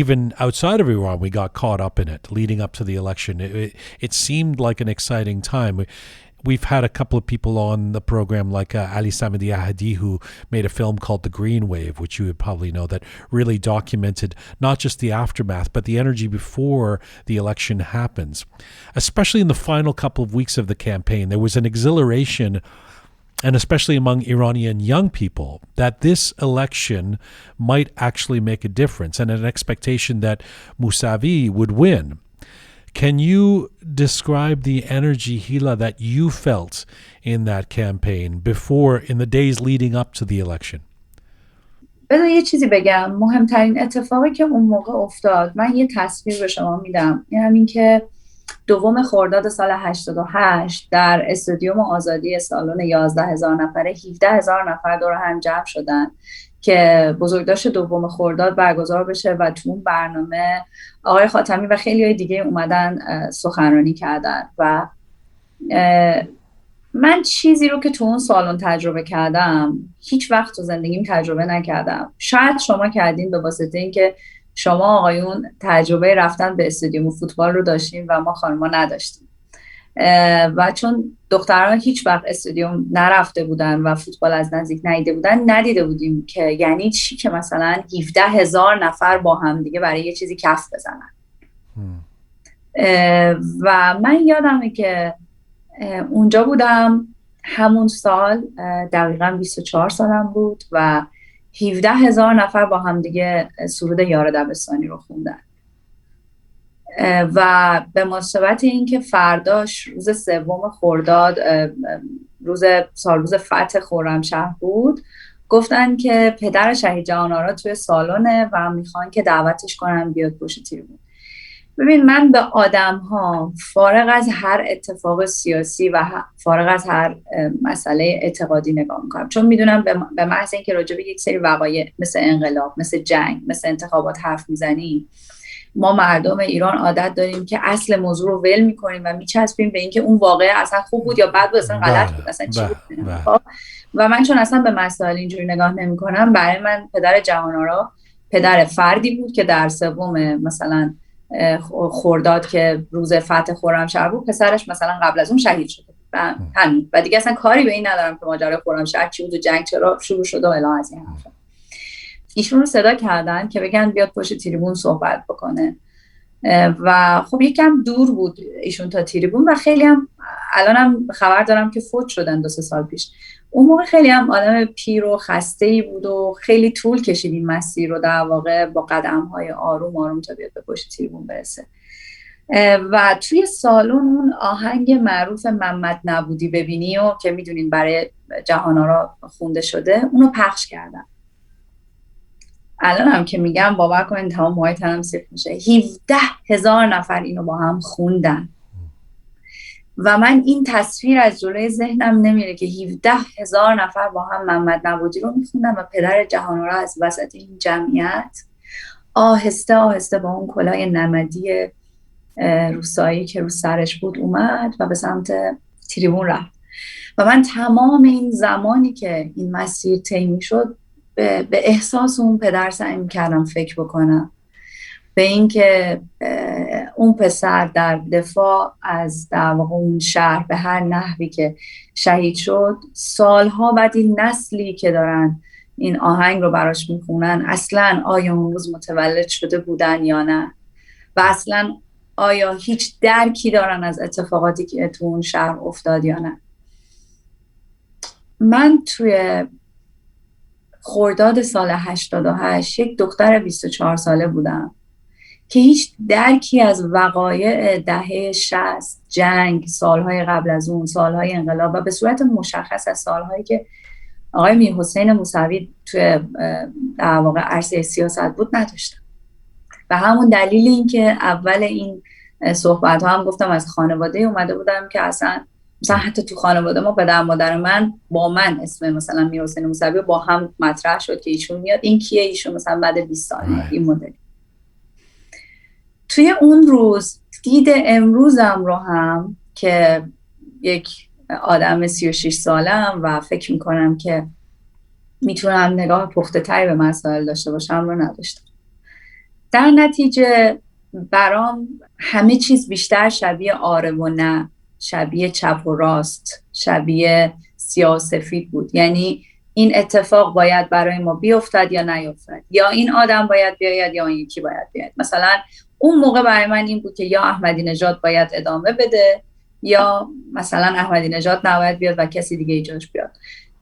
even outside of Iran, we got caught up in it leading up to the election. It seemed like an exciting time. We've had a couple of people on the program like Ali Samedi Ahadi, who made a film called The Green Wave, which you would probably know, that really documented not just the aftermath, but the energy before the election happens. Especially in the final couple of weeks of the campaign, there was an exhilaration and especially among Iranian young people, that this election might actually make a difference, and an expectation that Mousavi would win. Can you describe the energy, Hila, that you felt in that campaign before, in the days leading up to the election? بذار یه چیزی بگم. مهمترین اتفاقی که اون موقع افتاد، من یه تصویر به شما میدم، این همین که 2 خرداد سال 88 در استادیوم آزادی سالن 11,000 نفره 17,000 نفر دور هم جمع شدن که بزرگداشت 2 خرداد برگزار بشه و تو اون برنامه آقای خاتمی و خیلی های دیگه اومدن سخنرانی کردن و من چیزی رو که تو اون سالن تجربه کردم هیچ وقت تو زندگیم تجربه نکردم. شاید شما کردین به واسطه اینکه شما آقایون تجربه رفتن به استادیوم فوتبال رو داشتیم و ما خانم‌ها نداشتیم و چون دختران هیچ وقت استادیوم نرفته بودن و فوتبال از نزدیک ندیده بودن، ندیده بودیم که یعنی چی که مثلا 17,000 نفر با هم دیگه برای یه چیزی کف بزنن. و من یادمه که اونجا بودم همون سال، دقیقاً 24 سالم بود و 17,000 نفر با هم دیگه سرود یار دبستانی رو خوندن و به مناسبت این که فرداش روز 3 خرداد روز فتح خرمشهر بود، گفتن که پدر شهید جهان‌آرا توی سالنه و میخوان که دعوتش کنن بیاد پشت تریبون. ببین، من به آدم‌ها فارغ از هر اتفاق سیاسی و فارغ از هر مسئله اعتقادی نگاه می‌کنم، چون میدونم به محض اینکه راجع به یک سری وقایع مثل انقلاب، مثل جنگ، مثل انتخابات حرف میزنیم، ما مردم ایران عادت داریم که اصل موضوع رو ول می‌کنیم و میچسبیم به اینکه اون واقعه اصلا خوب بود یا بد بود، اصلا غلط بود، اصلا چی بود. و من چون اصلا به مسائل اینجوری نگاه نمی‌کنم، برای من پدر جهان‌آرا پدر فردی بود که در 3 مثلا خرداد که روز فتح خرمشهر بود، پسرش مثلا قبل از اون شهید شده و همین، و دیگه اصلا کاری به این ندارم که ماجرای خرمشهر چی بود و جنگ چرا شروع شده و الی از این حرفا. ایشون رو صدا کردن که بگن بیاد پشت تریبون صحبت بکنه و خب یکم دور بود ایشون تا تریبون و خیلی هم الانم خبر دارم که فوت شدن 2-3 سال پیش. اون موقع خیلی هم آدم پیر و خسته‌ای بود و خیلی طول کشید این مسیر رو در واقع با قدم‌های آروم آروم تا بیاد به پشت تریبون برسه. و توی سالن اون آهنگ معروف محمد نبودی ببینی و که میدونین برای جهان‌آرا خونده شده، اونو پخش کردن. الان هم که میگم باور کنین تمام موهای تنم سیخ میشه. 17,000 نفر اینو با هم خوندن و من این تصویر از جلوی ذهنم نمیره که 17,000 نفر با هم محمد نبودی رو میخوندن و پدر جهان‌آرا از وسط این جمعیت آهسته آهسته با اون کلاه نمدی روسایی که رو سرش بود اومد و به سمت تریبون رفت. و من تمام این زمانی که این مسیر طی میشد به احساس اون پدر سعی میکردم فکر بکنم، به این که اون پسر در دفاع از در واقع اون شهر به هر نحوی که شهید شد، سالها بعد این نسلی که دارن این آهنگ رو براش میخونن اصلا آیا اون روز متولد شده بودن یا نه و اصلا آیا هیچ درکی دارن از اتفاقاتی که تو اون شهر افتاد یا نه. من توی خرداد سال 88 یک دختر 24 ساله بودم که هیچ درکی از وقایع دهه 60، جنگ، سالهای قبل از اون، سالهای انقلاب و به صورت مشخص از سالهایی که آقای میرحسین موسوی توی در واقع عرصه سیاست بود نداشتم. و همون دلیل این که اول این صحبت ها هم گفتم از خانواده اومده بودم که اصلا مثلا حتی تو خانواده ما پدر مادر من با من اسم مثلا میرحسین موسوی با هم مطرح شد که ایشون میاد، این کیه، ایشون مثلا بعد 20 سال این مدل. توی اون روز دید امروزم رو هم که یک آدم 36 سالم و فکر میکنم که میتونم نگاه پخته تری به مسائل داشته باشم رو نداشتم. در نتیجه برام همه چیز بیشتر شبیه آره و نه، شبیه چپ و راست، شبیه سیاه و سفید بود. یعنی این اتفاق باید برای ما بیفتد یا نیفتد، یا این آدم باید بیاید یا این یکی باید بیاید. مثلا اون موقع برای من این بود که یا احمدی نژاد باید ادامه بده یا مثلا احمدی نژاد نباید بیاد و کسی دیگه جاش بیاد.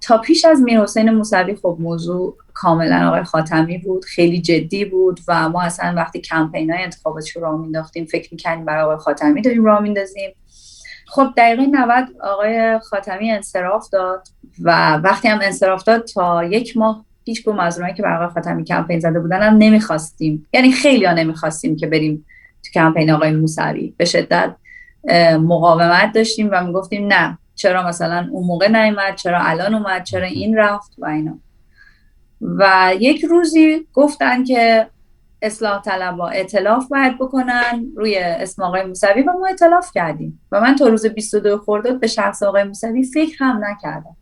تا پیش از میرحسین موسوی خب موضوع کاملا آقای خاتمی بود، خیلی جدی بود و ما اصلا وقتی کمپینای انتخاباتی رو راه مینداختیم فکر می‌کردیم برای آقای خاتمی داریم راه میندازیم. خب دقیقه 90 آقای خاتمی انصراف داد و وقتی هم انصراف داد تا 1 ماه هیچ کدوم از اونایی که برای آقای خاتمی کمپین زده بودن هم نمیخواستیم، یعنی خیلی‌ها نمیخواستیم که بریم تو کمپین آقای موسوی. به شدت مقاومت داشتیم و میگفتیم نه، چرا مثلا اون موقع نیامد، چرا الان اومد، چرا این رفت و اینا. و یک روزی گفتن که اصلاح طلبها ائتلاف باید بکنن روی اسم آقای موسوی و ما ائتلاف کردیم و من تا روز 22 خرداد به شخص آقای موسوی فکر هم نکردم.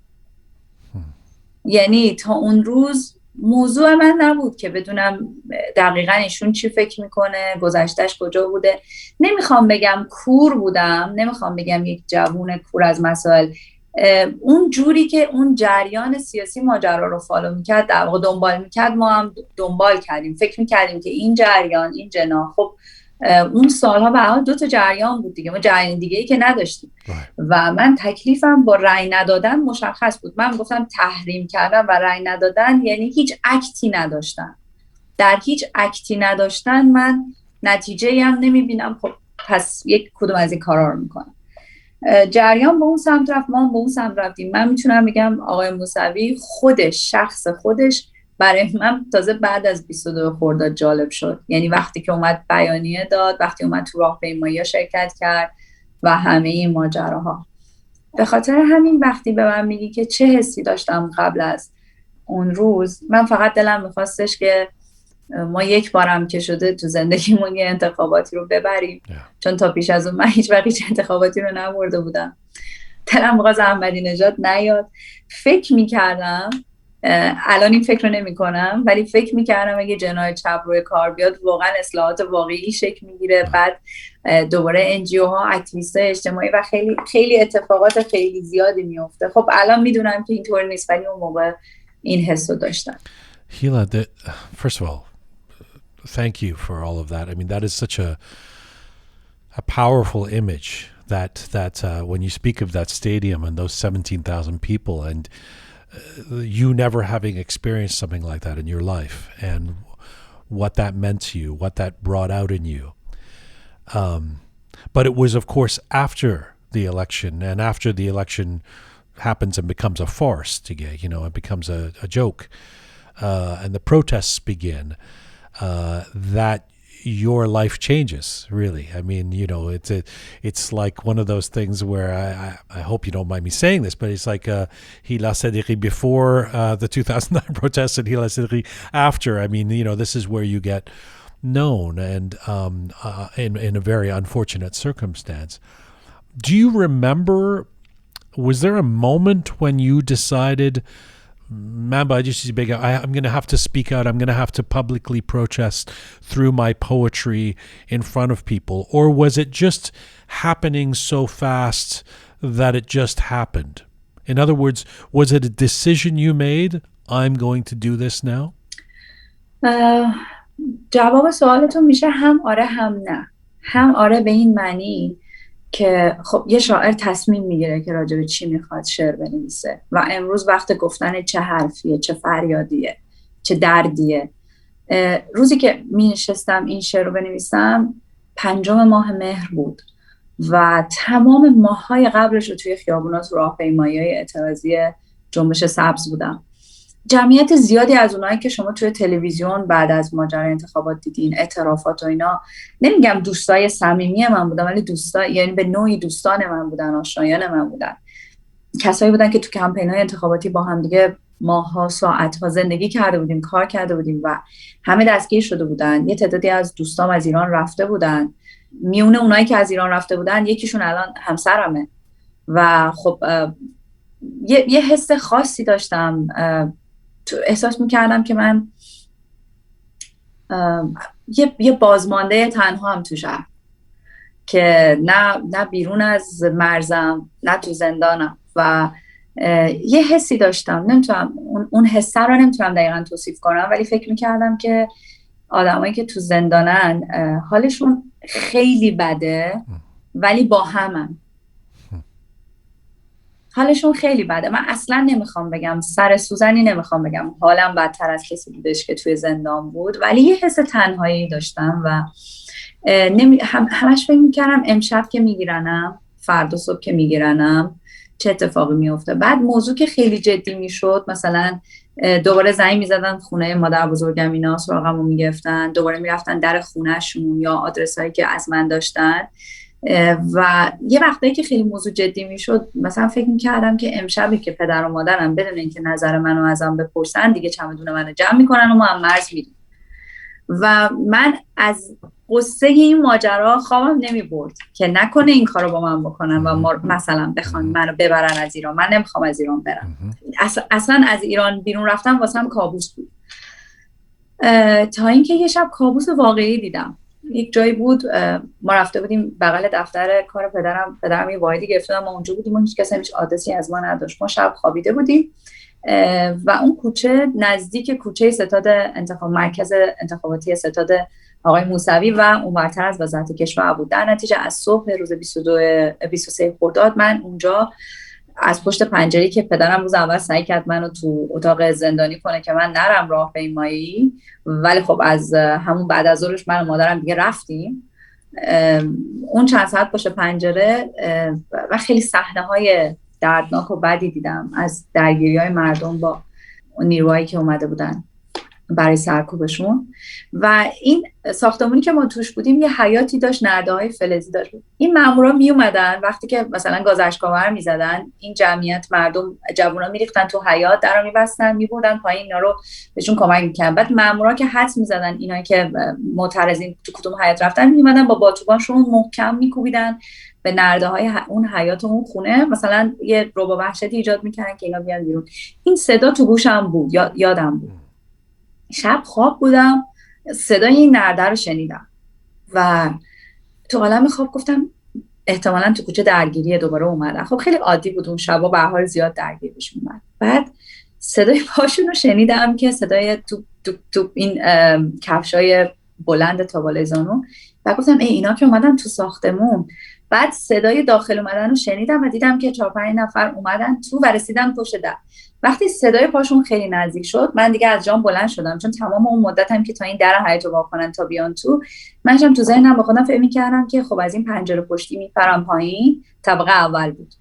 یعنی تا اون روز موضوع من نبود که بدونم دقیقاً ایشون چی فکر میکنه، گذشتهش کجا بوده. نمیخوام بگم کور بودم، نمیخوام بگم یک جوون کور از مسائل. اون جوری که اون جریان سیاسی ماجرا رو فالو میکرد، در واقع دنبال میکرد، ما هم دنبال کردیم. فکر میکردیم که این جریان، این جناح، خب اون سالها به حال 2 تا جریان بود دیگه، ما جریان دیگه ای که نداشتیم. و من تکلیفم با رأی ندادن مشخص بود. من گفتم تحریم کردن و رأی ندادن یعنی هیچ اکتی نداشتن. در هیچ اکتی نداشتن من نتیجه‌ای هم نمیبینم. خب پس یک کدوم از این کارا رو میکنم. جریان به اون سمت رفت، ما هم به اون سمت رفتیم. من میتونم بگم آقای موسوی خودش، شخص خودش برای من تازه بعد از 22 خرداد جالب شد. یعنی وقتی که اومد بیانیه داد، وقتی اومد تو راهپیمایی‌ها شرکت کرد و همه این ماجراها. به خاطر همین وقتی به من میگی که چه حسی داشتم قبل از اون روز، من فقط دلم میخواستش که ما یک بارم که شده تو زندگیمون یه انتخاباتی رو ببریم. چون تا پیش از اون من هیچ وقت انتخاباتی رو نبرده بودم. دلم می‌خواست احمدی نژاد نیاد. فکر میکردم، الان این فکر رو نمی کنم، ولی فکر میکردم اگه جناح چپ روی کار بیاد واقعا اصلاحات واقعی شکل میگیره. بعد دوباره NGO ها، اکتیویست‌های اجتماعی و خیلی خیلی اتفاقات خیلی زیادی میفته. خب الان میدونم که اینطور نیست، ولی اون موقع این حس رو داشتم. Hila, first of all, thank you for all of that. I mean, that is such a powerful image that when you speak of that stadium and those 17,000 people and you never having experienced something like that in your life and what that meant to you, what that brought out in you. But it was, of course, after the election, and after the election happens and becomes a farce, it becomes a joke, and the protests begin, that your life changes, really. I mean, it's like one of those things where I hope you don't mind me saying this, but it's like Hila Sedighi before the 2009 protests and Hila Sedighi after. I mean, this is where you get known, and in a very unfortunate circumstance. Do you remember, was there a moment when you decided, I'm going to have to speak out, I'm going to have to publicly protest through my poetry in front of people? Or was it just happening so fast that it just happened? In other words, was it a decision you made, I'm going to do this now? جواب سوالتون میشه هم آره هم نه. هم آره به این معنی که خب یه شاعر تصمیم میگیره که راجع به چی میخواد شعر بنویسه و امروز وقت گفتن چه حرفیه، چه فریادیه، چه دردیه. روزی که می نشستم این شعر رو بنویسم 5 ماه مهر بود و تمام ماه‌های قبلش رو توی خیابونات راهپیمایی‌های اعتراضی جنبش سبز بودم. جمعیت زیادی از اونایی که شما توی تلویزیون بعد از ماجرای انتخابات دیدین، اعترافات و اینا، نمیگم دوستای صمیمی من بودن، ولی یعنی به نوعی دوستان من بودن، آشنایان من بودن. کسایی بودن که تو کمپین‌های انتخاباتی با هم دیگه ماه‌ها، ساعت‌ها زندگی کرده بودیم، کار کرده بودیم و همه دستگیر شده بودن. یه تعدادی از دوستام از ایران رفته بودن. میونه اونایی که از ایران رفته بودن یکیشون الان همسرمه و خب یه حس خاصی داشتم. احساس میکردم که من یه بازمانده تنها هم تو شهر، که نه بیرون از مرزم نه تو زندانم و یه حسی داشتم. نمیتونم اون حس رو نمیتونم دقیقا توصیف کنم، ولی فکر میکردم که آدمایی که تو زندانن حالشون خیلی بده ولی با همن. حالشون خیلی بده. من اصلا نمیخوام بگم سر سوزنی، نمیخوام بگم حالم بدتر از کسی بودش که توی زندان بود، ولی یه حس تنهایی داشتم و همش فکر میکردم امشب که میگیرنم، فردا صبح که میگیرنم چه اتفاقی میفته. بعد موضوع که خیلی جدی میشد، مثلا دوباره زنگ میزدن خونه مادر بزرگم، اینا سراغمو میگرفتن، دوباره میرفتن در خونهشون یا آدرسایی که از من داشتن. و یه وقتایی که خیلی موضوع جدی میشد، مثلا فکر میکردم که امشبی که پدر و مادرم بدون اینکه نظر منو ازم بپرسن دیگه چمدون منو جمع میکنن و ما هم مرز میریم. و من از قصه این ماجرا خوابم نمی برد که نکنه این کارو با من بکنن و مثلا بخوان منو ببرن از ایران. من نمیخوام از ایران برم. اصلا از ایران بیرون رفتم واسم کابوس بود. تا اینکه یه شب کابوس واقعی دیدم. یک جایی بود، ما رفته بودیم بغل دفتر کار پدرم یه واحدی گرفته، ما اونجا بودیم و هیچ کس هیچ آدرسی از ما نداشت. ما شب خوابیده بودیم و اون کوچه نزدیک کوچه ستاد مرکز انتخاباتی ستاد آقای موسوی و اونورتر از وزارت کشور بود. در نتیجه از صبح روز 23 خرداد من اونجا از پشت پنجره‌ای که پدرم روز اول سعی کرد منو تو اتاق زندانی کنه که من نرم راهپیمایی، ولی خب از همون بعد از ظهرش من و مادرم دیگه رفتیم. اون چند ساعت پشت پنجره و خیلی صحنه‌های دردناک و بدی دیدم از درگیری‌های مردم با نیروهایی که اومده بودن برای سرکوبشون. و این ساختمونی که ما توش بودیم یه حیاتی داشت، نرده‌های فلزی داشت. این مامورا می اومدن وقتی که مثلا گاز اشک‌آور می‌زدن، این جمعیت مردم جوونا میریختن تو حیاط، درو می‌بستن، می‌بردن پایین، اینا رو بهشون کمک می‌کردن. بعد مامورا که حدس می‌زدن اینا که معترضین تو کدوم حیاط رفتن، می‌اومدن با باتوباشون محکم می‌کوبیدن به نرده‌های اون حیاط و اون خونه، مثلا یه ربا وحشتی ایجاد می‌کردن که اینا بیان بیرون. این صدا تو گوشم بود، یادم بود. شب خواب بودم، صدای این نرده رو شنیدم و تو عالم خواب گفتم احتمالاً تو کوچه درگیری دوباره اومدن. خب خیلی عادی بود اون شب و به هر حال زیاد درگیریش اومد. بعد صدای پاشون رو شنیدم که صدای تو این کفشای بلند تا بالای زانو، و گفتم اینا که اومدن تو ساختمون. بعد صدای داخل اومدن رو شنیدم و دیدم که 4-5 نفر اومدن تو و رسیدن پشت در. وقتی صدای پاشون خیلی نزدیک شد، من دیگه از جام بلند شدم، چون تمام اون مدت هم که تا این در حیاط رو وا کنن تا بیان تو، منم تو ذهنم با خودم فکر می‌کردم که خب از این پنجره پشتی میپرم پایین. طبقه اول بود،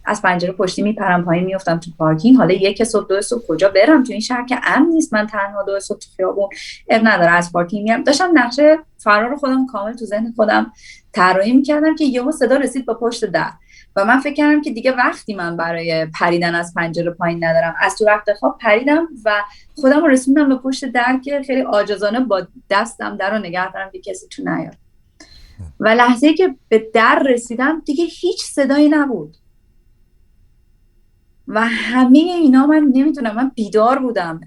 از پنجره پشتی میپرم پایین، میافتم تو پارکینگ. حالا 1 صبح 2 صبح کجا برم؟ تو این شهر که امن نیست، من تنها 2 صبح تو خیابون اب نداره، از پارکینگ میام. داشتم نقشه فرار خودم کامل تو ذهن خودم طراحی می‌کردم که یهو صدا رسید با پشت در و من فکر کردم که دیگه وقتی من برای پریدن از پنجره پایین ندارم. از تو رخت خواب پریدم و خودم رو رسوندم به پشت در که خیلی عاجزانه با دستم در رو نگه دارم که کسی تو نیاد. و لحظه‌ای که به در رسیدم دیگه هیچ صدایی نبود و همه اینا من نمیدونم، من بیدار بودم،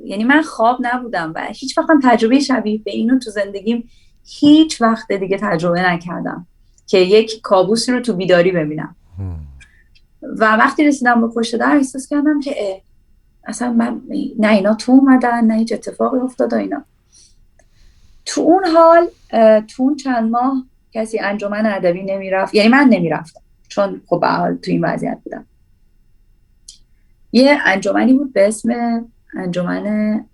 یعنی من خواب نبودم و هیچ وقت تجربه شبیه به اینو تو زندگیم هیچ وقت دیگه تجربه نکردم که یک کابوسی رو تو بیداری ببینم. و وقتی رسیدم به پشت در احساس کردم که اصلا من نه اینا تو اومدن نه هیچ اتفاقی افتاد و اینا. تو اون حال تو اون چند ماه کسی انجمن ادبی نمیرفت، یعنی من نمیرفتم چون خب به حال تو این وضعیت بودم. یه انجمنی بود به اسم انجمن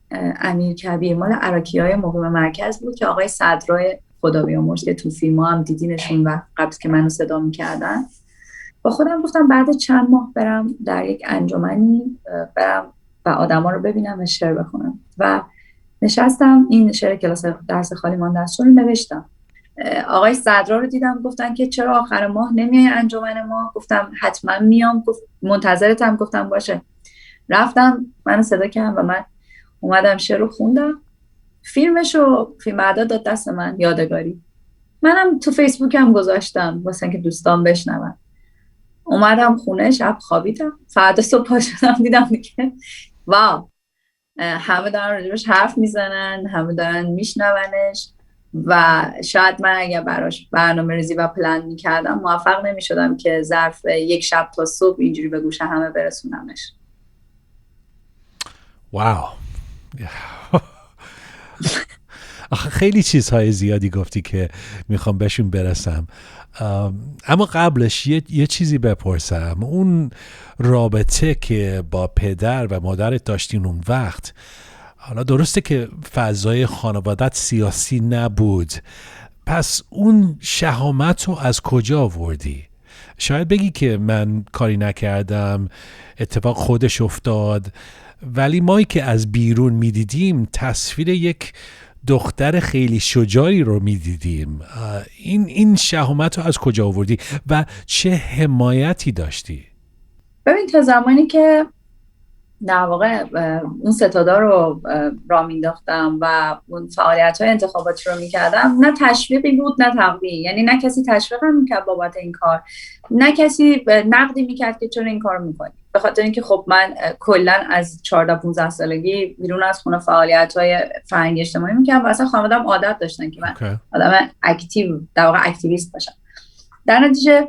امیرکبیر، مال عراقی‌های مقیم مرکز بود که آقای صدرای خدا بیامرز که تو فیلم‌ها هم دیدینشون و قبل که منو صدا می‌کردن. با خودم گفتم بعد چند ماه برم در یک انجمنی برم و آدما رو ببینم و شعر بخونم. و نشستم این شعر کلاس درس خالی مانده است رو نوشتم. آقای صدرا رو دیدم، گفتن که چرا آخر ماه نمیای انجمن ما؟ گفتم حتما میام. گفت منتظرتم. گفتم باشه. رفتم، منو صدا کردن و من اومدم شعر رو خوندم. فیلمشو فیلم اعداد داد دست من، یادگاری. منم تو فیسبوک هم گذاشتم واسه اینکه دوستان بشنون. اومدم خونه، شب خوابیدم، فردا صبح پا شدم دیدم که واو، همه دارن راجبش حرف میزنن، همه دارن میشنونش و شاید من اگر براش برنامه‌ریزی و پلن میکردم موفق نمیشدم که ظرف یک شب تا صبح اینجوری به گوش همه برسونمش. واو. آخه خیلی چیزهای زیادی گفتی که میخوام بهشون برسم، اما قبلش یه چیزی بپرسم. اون رابطه که با پدر و مادرت داشتین اون وقت، حالا درسته که فضای خانوادت سیاسی نبود، پس اون شهامت رو از کجا آوردی؟ شاید بگی که من کاری نکردم، اتفاق خودش افتاد، ولی ما که از بیرون میدیدیم تصویر یک دختر خیلی شجاعی رو میدیدیم. این شهامت رو از کجا آوردی و چه حمایتی داشتی؟ ببین تا زمانی که در واقع اون ستادا رو را مینداختم و اون فعالیت‌های انتخاباتی رو میکردم، نه تشویقی بود نه تقویی. یعنی نه کسی تشویقم میکرد بابت این کار، نه کسی نقدی میکرد که چرا این کار میکنی. به خاطر اینکه خب من کلا از 14-15 سالگی بیرون از خونه فعالیت‌های فرهنگی اجتماعی میکردم و اصلا خانواده‌ام عادت داشتن که من آدم اکتیو، در واقع اکتیویست باشم. در نتیجه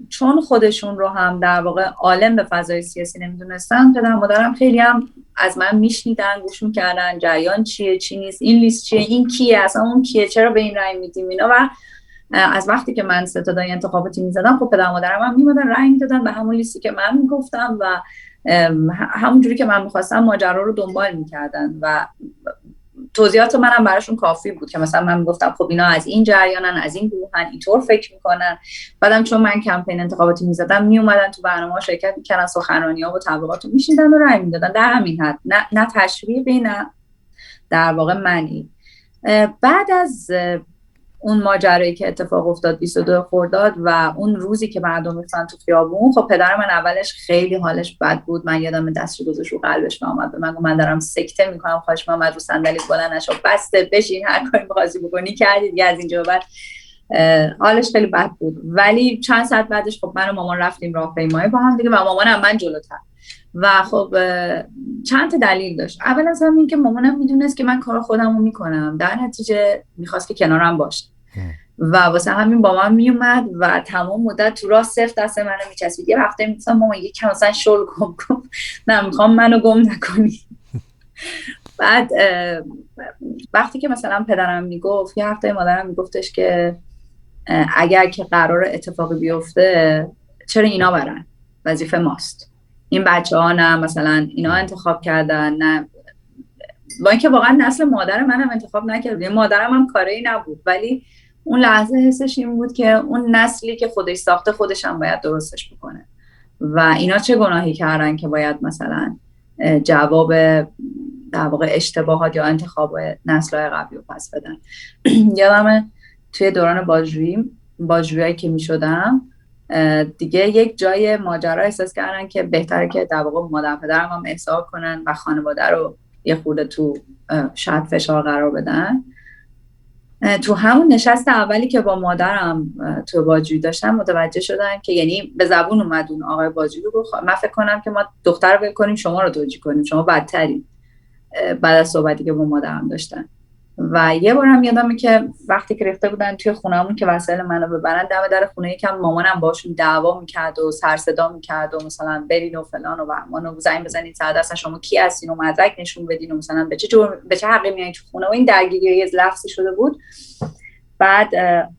چون خودشون رو هم در واقع عالم به فضای سیاسی نمیدونستن، پدر مادرم خیلی هم از من میشنیدن، گوش میکردن جریان چیه، چی نیست، این لیست چیه، این کیه، اصلا اون کیه، چرا به این رأی میدیم اینا. و از وقتی که من ستادای انتخاباتی میزدم، خب پدر مادرم هم میمدن رأی میدادن به همون لیستی که من میگفتم و همون جوری که من میخواستم ماجرا رو دنبال میکردن و توضیحات منم براشون کافی بود که مثلا من میگفتم خب اینا از این جریانن، از این گروهن، اینطور فکر میکنن. بعدم چون من کمپین انتخاباتی میزدم میومدن تو برنامه‌ها شرکت میکردن، سخنرانی‌ها و تبلیغات رو میشنیدن و رأی میدادن. در همین حد، نه تشویقی نه در واقع منی. بعد از اون ماجرایی که اتفاق افتاد 22 خرداد و اون روزی که مردم ریختن تو خیابون، خب پدر من اولش خیلی حالش بد بود. من یادم دستش گذاشت رو قلبش و اومد به من گفت من دارم سکته میکنم، خواهش محمد رو صندلی بلند نشو، بسته بشین، هر کاری می‌خواستی بکنی کردی دیگه، از اینجا بعد حالش خیلی بد بود. ولی چند ساعت بعدش خب من و مامان رفتیم راهپیمایی با هم دیگه و مامانم من جلوتر. و خب چند تا دلیل داشت. اول از همین که مامانم میدونست که من کار خودم رو میکنم، در نتیجه میخواست که کنارم باشه و واسه همین با من میومد و تمام مدت تو راه صرف دست منو میچسبید. یه وقته میگفتم مامان یکم مثلا شل کن، نه میخوام منو گم نکنی. بعد وقتی که مثلا پدرم میگفت، یه هفته مادرم میگفتش که اگر که قرار اتفاقی بیفته چرا اینا برن، وظیفه ماست. این بچه‌ها نه مثلا اینا انتخاب کردن، نه با اینکه واقعا نسل مادر منم انتخاب نکرد، مادرم هم کاری نبود، ولی اون لحظه حسش این بود که اون نسلی که خودش ساخته خودش هم باید درستش بکنه و اینا چه گناهی کردن که باید مثلا جواب در واقع اشتباهات یا انتخاب نسل‌های قبلی رو پس بدن. یادم توی دوران بازجویی که میشدم دیگه یک جای ماجرا احساس کردن که بهتره که در واقع مادر پدرم هم احضار کنن و خانواده رو یه خورده تو شاید فشار قرار بدن. تو همون نشست اولی که با مادرم تو بازجویی داشتم متوجه شدن که یعنی به زبون اومد اون آقای بازجویی گفت من فکر کنم که ما دختر رو بکنیم شما رو توجیه کنیم، شما بدترین. بعد از صحبتی که با مادرم داشتن و یه بارم یادمه که وقتی که ریخته بودن توی خونه‌مون که وسایل منو ببرن، دم در خونه یکم مامانم باشون دعوا میکرد و سر صدا میکرد و مثلا برین و فلان و بهمان زنگ بزنید سر اصلا شما کی هستین و مدرک نشون بدین و مثلا به چه حقی میایین تو خونه و این درگیری یه لفظی شده بود. بعد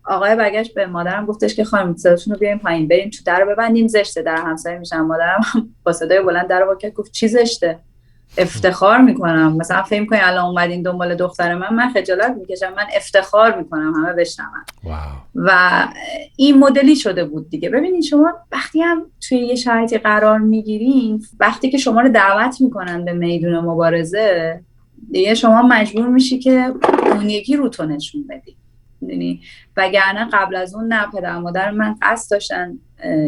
آقای برگشت به مادرم گفتش که خانم صداتون رو بیارین پایین، برین تو در رو ببندیم، زشته، در همسایه میشن. مادرم با صدای بلند در رو وا کرد گفت چی زشته؟ افتخار میکنم، مثلا فکر میکنی الان اومدین دنبال دختر من خجالت میکشم، من افتخار میکنم همه بشنون. و این مدلی شده بود دیگه. ببینید شما وقتی هم توی یه شرایطی قرار میگیرین، وقتی که شما رو دعوت میکنن به میدون مبارزه دیگه شما مجبور میشی که اون یکی رو تو نشون بدی، میدونی. وگرنه قبل از اون نه، پدر مادر من قصد داشتن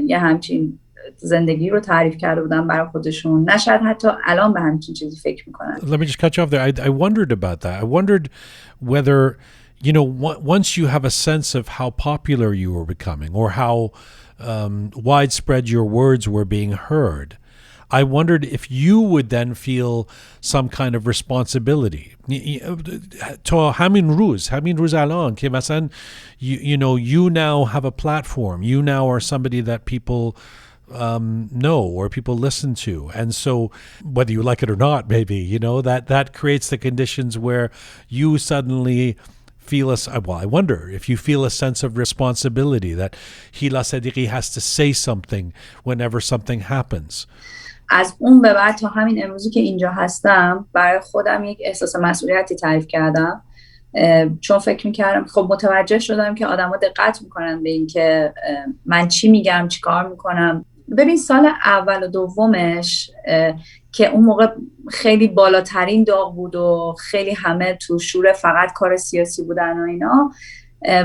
یه همچین زندگی رو تعریف کرده بودن برای خودشون، نه شاید حتی الان به همچین چیزی فکر میکنن. Let me just cut you off there. I wondered about that. I wondered whether, you know, once you have a sense of how popular you were becoming or how widespread your words were being heard, I wondered if you would then feel some kind of responsibility. تا همین روز الان که مثلا you know you now have a platform, you now are somebody that people know or people listen to. And so whether you like it or not, maybe, that creates the conditions where you suddenly feel I wonder if you feel a sense of responsibility that Hila Sedighi has to say something whenever something happens. از اون به بعد تا همین امروزی که اینجا هستم برای خودم یک احساس مسئولیتی تعریف کردم، چون فکر میکردم خب متوجه شدم که آدم ها دقت میکنن به این که من چی میگم چی کار میکنم. ببین سال اول و دومش که اون موقع خیلی بالاترین داغ بود و خیلی همه تو شور فقط کار سیاسی بودن و اینا،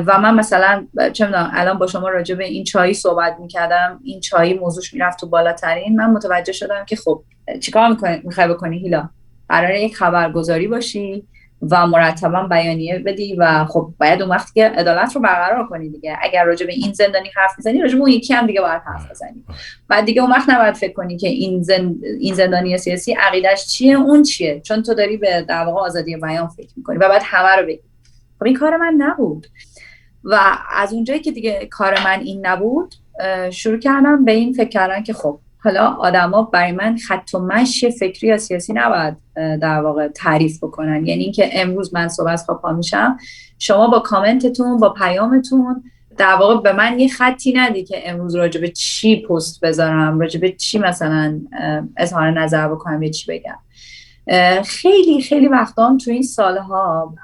و من مثلا چه میدونم الان با شما راجع به این چایی صحبت میکردم، این چایی موضوعش میرفت تو بالاترین، من متوجه شدم که خب چیکار میخوای بکنی هیلا؟ قراره یک خبرگزاری باشی و مرتبا بیانیه بدی و خب باید اون وقتی که عدالت رو برقرار کنی دیگه. اگر راجع به این زندانی حرف میزنی راجع به اون یکی هم دیگه باید حرف بزنی. بعد دیگه اون وقت نباید فکر کنی که این زندانی سیاسی عقیدش چیه اون چیه، چون تو داری به در واقع آزادی بیان فکر میکنی و بعد همه رو بگی. خب این کار من نبود و از اونجایی که دیگه کار من این نبود شروع کردم به این فکر کردن که خب حالا آدما برای من خط و مشی فکری یا سیاسی نباید در واقع تعریف بکنن. یعنی اینکه امروز من صبح از خواب پا میشم، شما با کامنتتون با پیامتون در واقع به من یه خطی ندی که امروز راجع به چی پست بذارم، راجع به چی مثلا اظهار نظر بکنم یا چی بگم. خیلی خیلی وقتا تو این سالها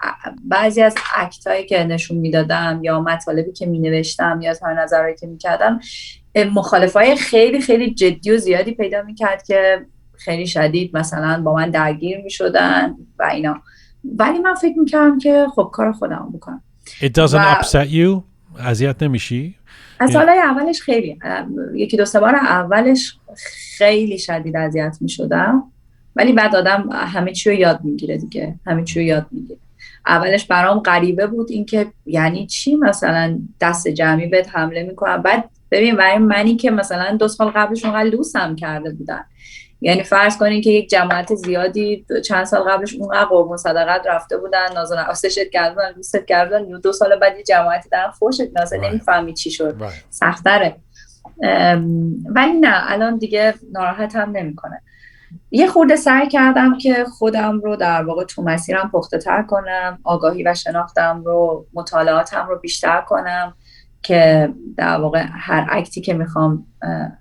بعضی از اکتایی که نشون میدادم یا مطالبی که مینوشتم یا اظهار نظرهایی که میکردم مخالفای خیلی خیلی جدی و زیادی پیدا میکرد که خیلی شدید مثلا با من درگیر میشدن و اینا، ولی من فکر میکردم که خب کار خودم بکنم. It doesn't upset you? اذیت نمیشی؟ از سالهای اولش خیلی یکی دو سه بار اولش خیلی شدید اذیت میشدم، ولی بعد آدم همه چی رو یاد میگیره دیگه، همه چی رو یاد میگیره. اولش برام غریبه بود این که یعنی چی مثلا دست جمعی بهت حمله میکنم. بعد ببین برای منی که مثلا 2 سال قبلش اونقدر لوسم کرده بودن، یعنی فرض کنین که یک جماعت زیادی چند سال قبلش اونقدر قربون صدقت رفته بودن، نازو نوازشت کردن، لوست کردن، 2 سال بعد یه جماعتی دارن فوشت نازه نمیفهمی چی شد. سخت‌تره. ولی نه الان دیگه ناراحت هم نمیکنه. یه خورده سعی کردم که خودم رو در واقع تو مسیرم پخته تر کنم، آگاهی و شناختم رو، مطالعاتم رو بیشتر کنم که در واقع هر اکتی که میخوام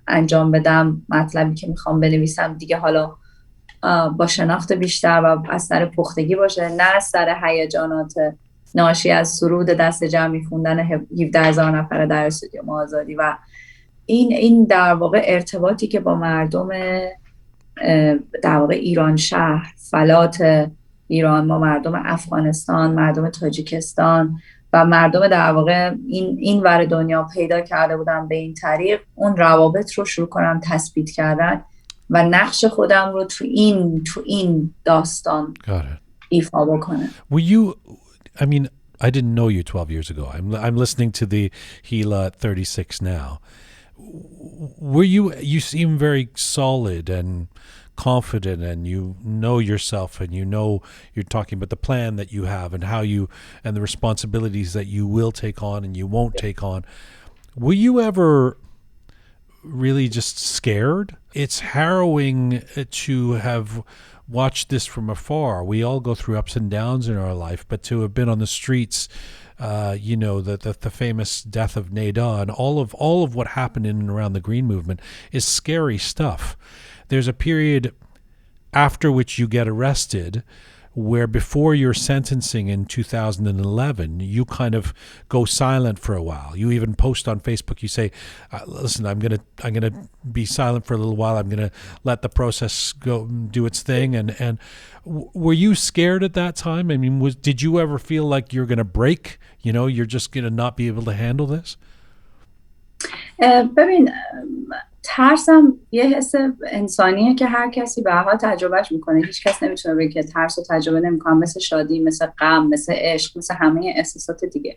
انجام بدم، مطلبی که میخوام بنویسم دیگه حالا با شناخت بیشتر و از سر پختگی باشه، نه از سر هیجانات ناشی از سرود دست جمعی خوندن 17,000 نفر در استودیو ما آزادی و این در واقع ارتباطی که با مردم در واقع ایران شهر، فلات ایران، ما مردم افغانستان، مردم تاجیکستان و مردم در واقع این ور دنیا پیدا کرده بودم به این طریق، اون روابط رو شروع کنم تثبیت کردن و نقش خودم رو تو این داستان ایفا بکنم. I mean, I didn't know you 12 years ago. I'm listening to the Hila 36 now. You seem very solid and confident, and you know yourself, and you know you're talking about the plan that you have and how you and the responsibilities that you will take on and you won't take on. Were you ever really just scared? It's harrowing to have watched this from afar. We all go through ups and downs in our life, but to have been on the streets, the famous death of Neda and all of what happened in and around the Green Movement is scary stuff. There's a period after which you get arrested where before your sentencing in 2011, you kind of go silent for a while. You even post on Facebook, you say, listen, I'm going to be silent for a little while. I'm going to let the process go do its thing. And were you scared at that time? I mean, did you ever feel like you're going to break? You're just going to not be able to handle this? ببین ترسم یه حس انسانیه که هر کسی به هر حال تجربهش میکنه. هیچ کس نمیتونه بگه که ترس رو تجربه نمیکنه، مثل شادی، مثل غم، مثل عشق، مثل همه احساسات دیگه.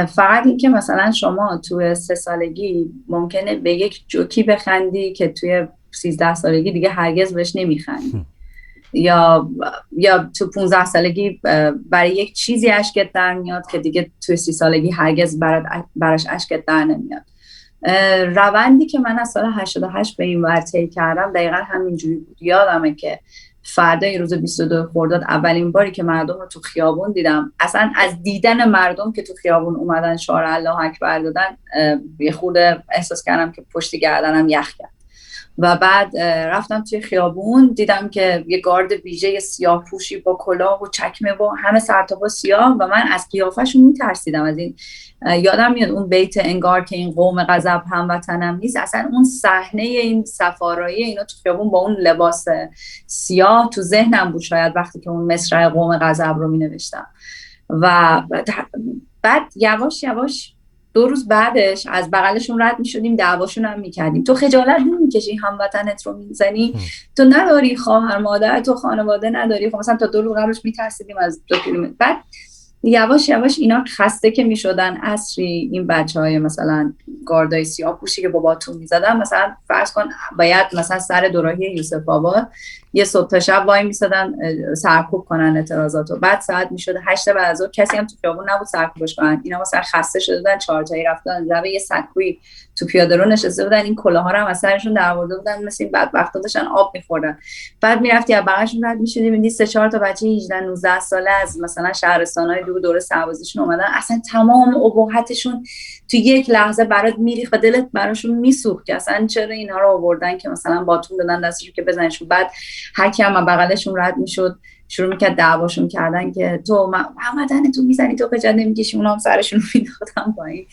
فقط این که مثلا شما توی 3 سالگی ممکنه به یک جوکی بخندی که توی 13 سالگی دیگه هرگز بهش نمیخندی، یا تو 15 سالگی برای یک چیزی اشکت در میاد که دیگه توی 30 سالگی هرگز براش اشکت در نمیاد. روندی که من از سال 88 به این ور طی کردم دقیقا همینجوری بود. یادمه که فردای روز 22 خرداد اولین باری که مردم رو تو خیابون دیدم، اصلا از دیدن مردم که تو خیابون اومدن شعار الله اکبر دادن یه خورده احساس کردم که پشت گردنم یخ کرد. و بعد رفتم توی خیابون دیدم که یه گارد ویژه سیاه پوشی با کلاه و چکمه و همه سرتاپا سیاه و من از قیافه‌شون میترسیدم. از این یادم میاد اون بیت انگار که این قوم غضب هموطنم نیست، اصلا اون صحنه این سفارایی اینا تو خیابون با اون لباس سیاه تو ذهنم بود شاید وقتی که اون مصرع قوم غضب رو مینوشتم. و بعد یواش یواش 2 روز بعدش از بغلشون رد میشدیم دعواشون هم میکردیم. تو خجالت نمیکشی هموطنت رو میزنی؟ تو نداری خواهر مادر، تو خانواده نداری؟ خب مثلا تا 2 روز قبلش میترسیدیم از 2 کیلومتر. بعد یواش یواش اینا خسته که میشدن عصری این بچهای مثلا گاردای سیاه پوشی که با باتون میزدن، مثلا فرض کن باید مثلا سر دوراهی یوسف آباد یه صبح تا شب وای میسادن سرکوب کنن اعتراضاتو. بعد ساعت میشد 8 بعد از ظهر کسی هم تو خیابون نبود سرکوبش کنن. اینا مثلا خسته شده بودن 4 تایی رفتن لبه یه سکوی تو پیاده رو نشسته بودن، این کلاها رو هم از سرشون درآورده بودن مثل این بدبختا داشتن آب میخوردن. بعد میرفتی از بغلشون رد میشدی میدی 3-4 تا بچه 18 19 ساله از مثلا شهرستانای دوره سربازیشون اومدن، اصلا تمام ابهتشون تو یک لحظه برات میریخت و دلت براشون میسوخت که اصلا چرا اینا رو آوردن که مثلا باتون دادن دستشون که بزنشون. بعد هر کی هم بغلشون رد میشد شروع میکرد دعواشون کردن که تو محمدن تو میزنی، تو خجالت نمیکشی؟ اونا هم سرشون رو میدادن پایین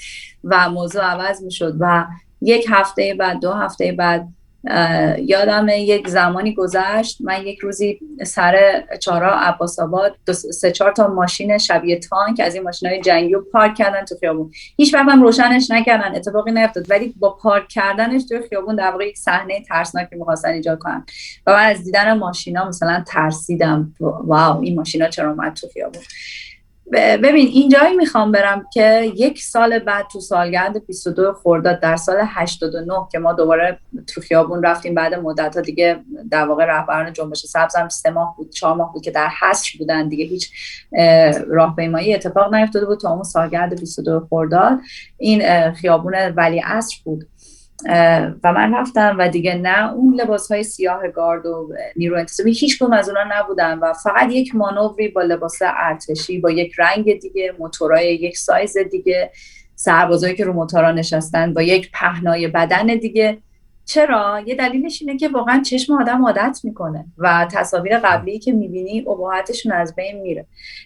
و موضوع عوض میشد. و 1 هفته بعد 2 هفته بعد یادمه یک زمانی گذشت من یک روزی سر چهارراه عباس آباد 3-4 تا ماشین شبیه تانک از این ماشینای جنگی رو پارک کردن تو خیابون. هیچ وقت هم روشنش نکردن، اتفاقی نیفتاد، ولی با پارک کردنش تو خیابون در واقع یک صحنه ترسناکی می‌خواستن ایجاد کنن و من از دیدن ماشینا مثلا ترسیدم. واو این ماشینا چرا اومد تو خیابون؟ ببین اینجایی میخوام برم که 1 سال بعد تو سالگرد 22 خرداد در سال 89 که ما دوباره تو خیابون رفتیم بعد مدت‌ها دیگه در واقع رهبران جنبش سبز هم 3 ماه بود 4 ماه بود که در حصر بودن دیگه، هیچ راهپیمایی اتفاق نیفتاده بود تا اون سالگرد 22 خرداد. این خیابون ولیعصر بود و من رفتم و دیگه نه اون لباس‌های سیاه گارد و نیرو انتظامی هیچ کدوم از اونا نبودن و فقط یک مانوری با لباس ارتشی با یک رنگ دیگه، موتورای یک سایز دیگه، سربازایی که رو موتورا نشستن با یک پهنای بدن دیگه. چرا؟ یه دلیلش اینه که واقعا چشم آدم عادت میکنه و تصاویر قبلی که میبینی ابهتشون از بین میره.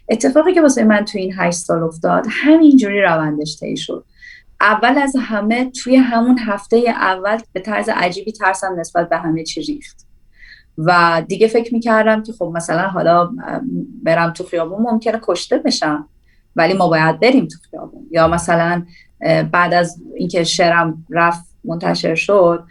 اتفاقی که واسه من تو این 8 سال افتاد همینجوری روندش طی شد. اول از همه توی همون هفته اول به طرز عجیبی ترسم نسبت به همه چی ریخت و دیگه فکر میکردم که خب مثلا حالا برم تو خیابون ممکنه کشته بشم ولی ما باید بریم تو خیابون. یا مثلا بعد از اینکه شعرم رفت منتشر شد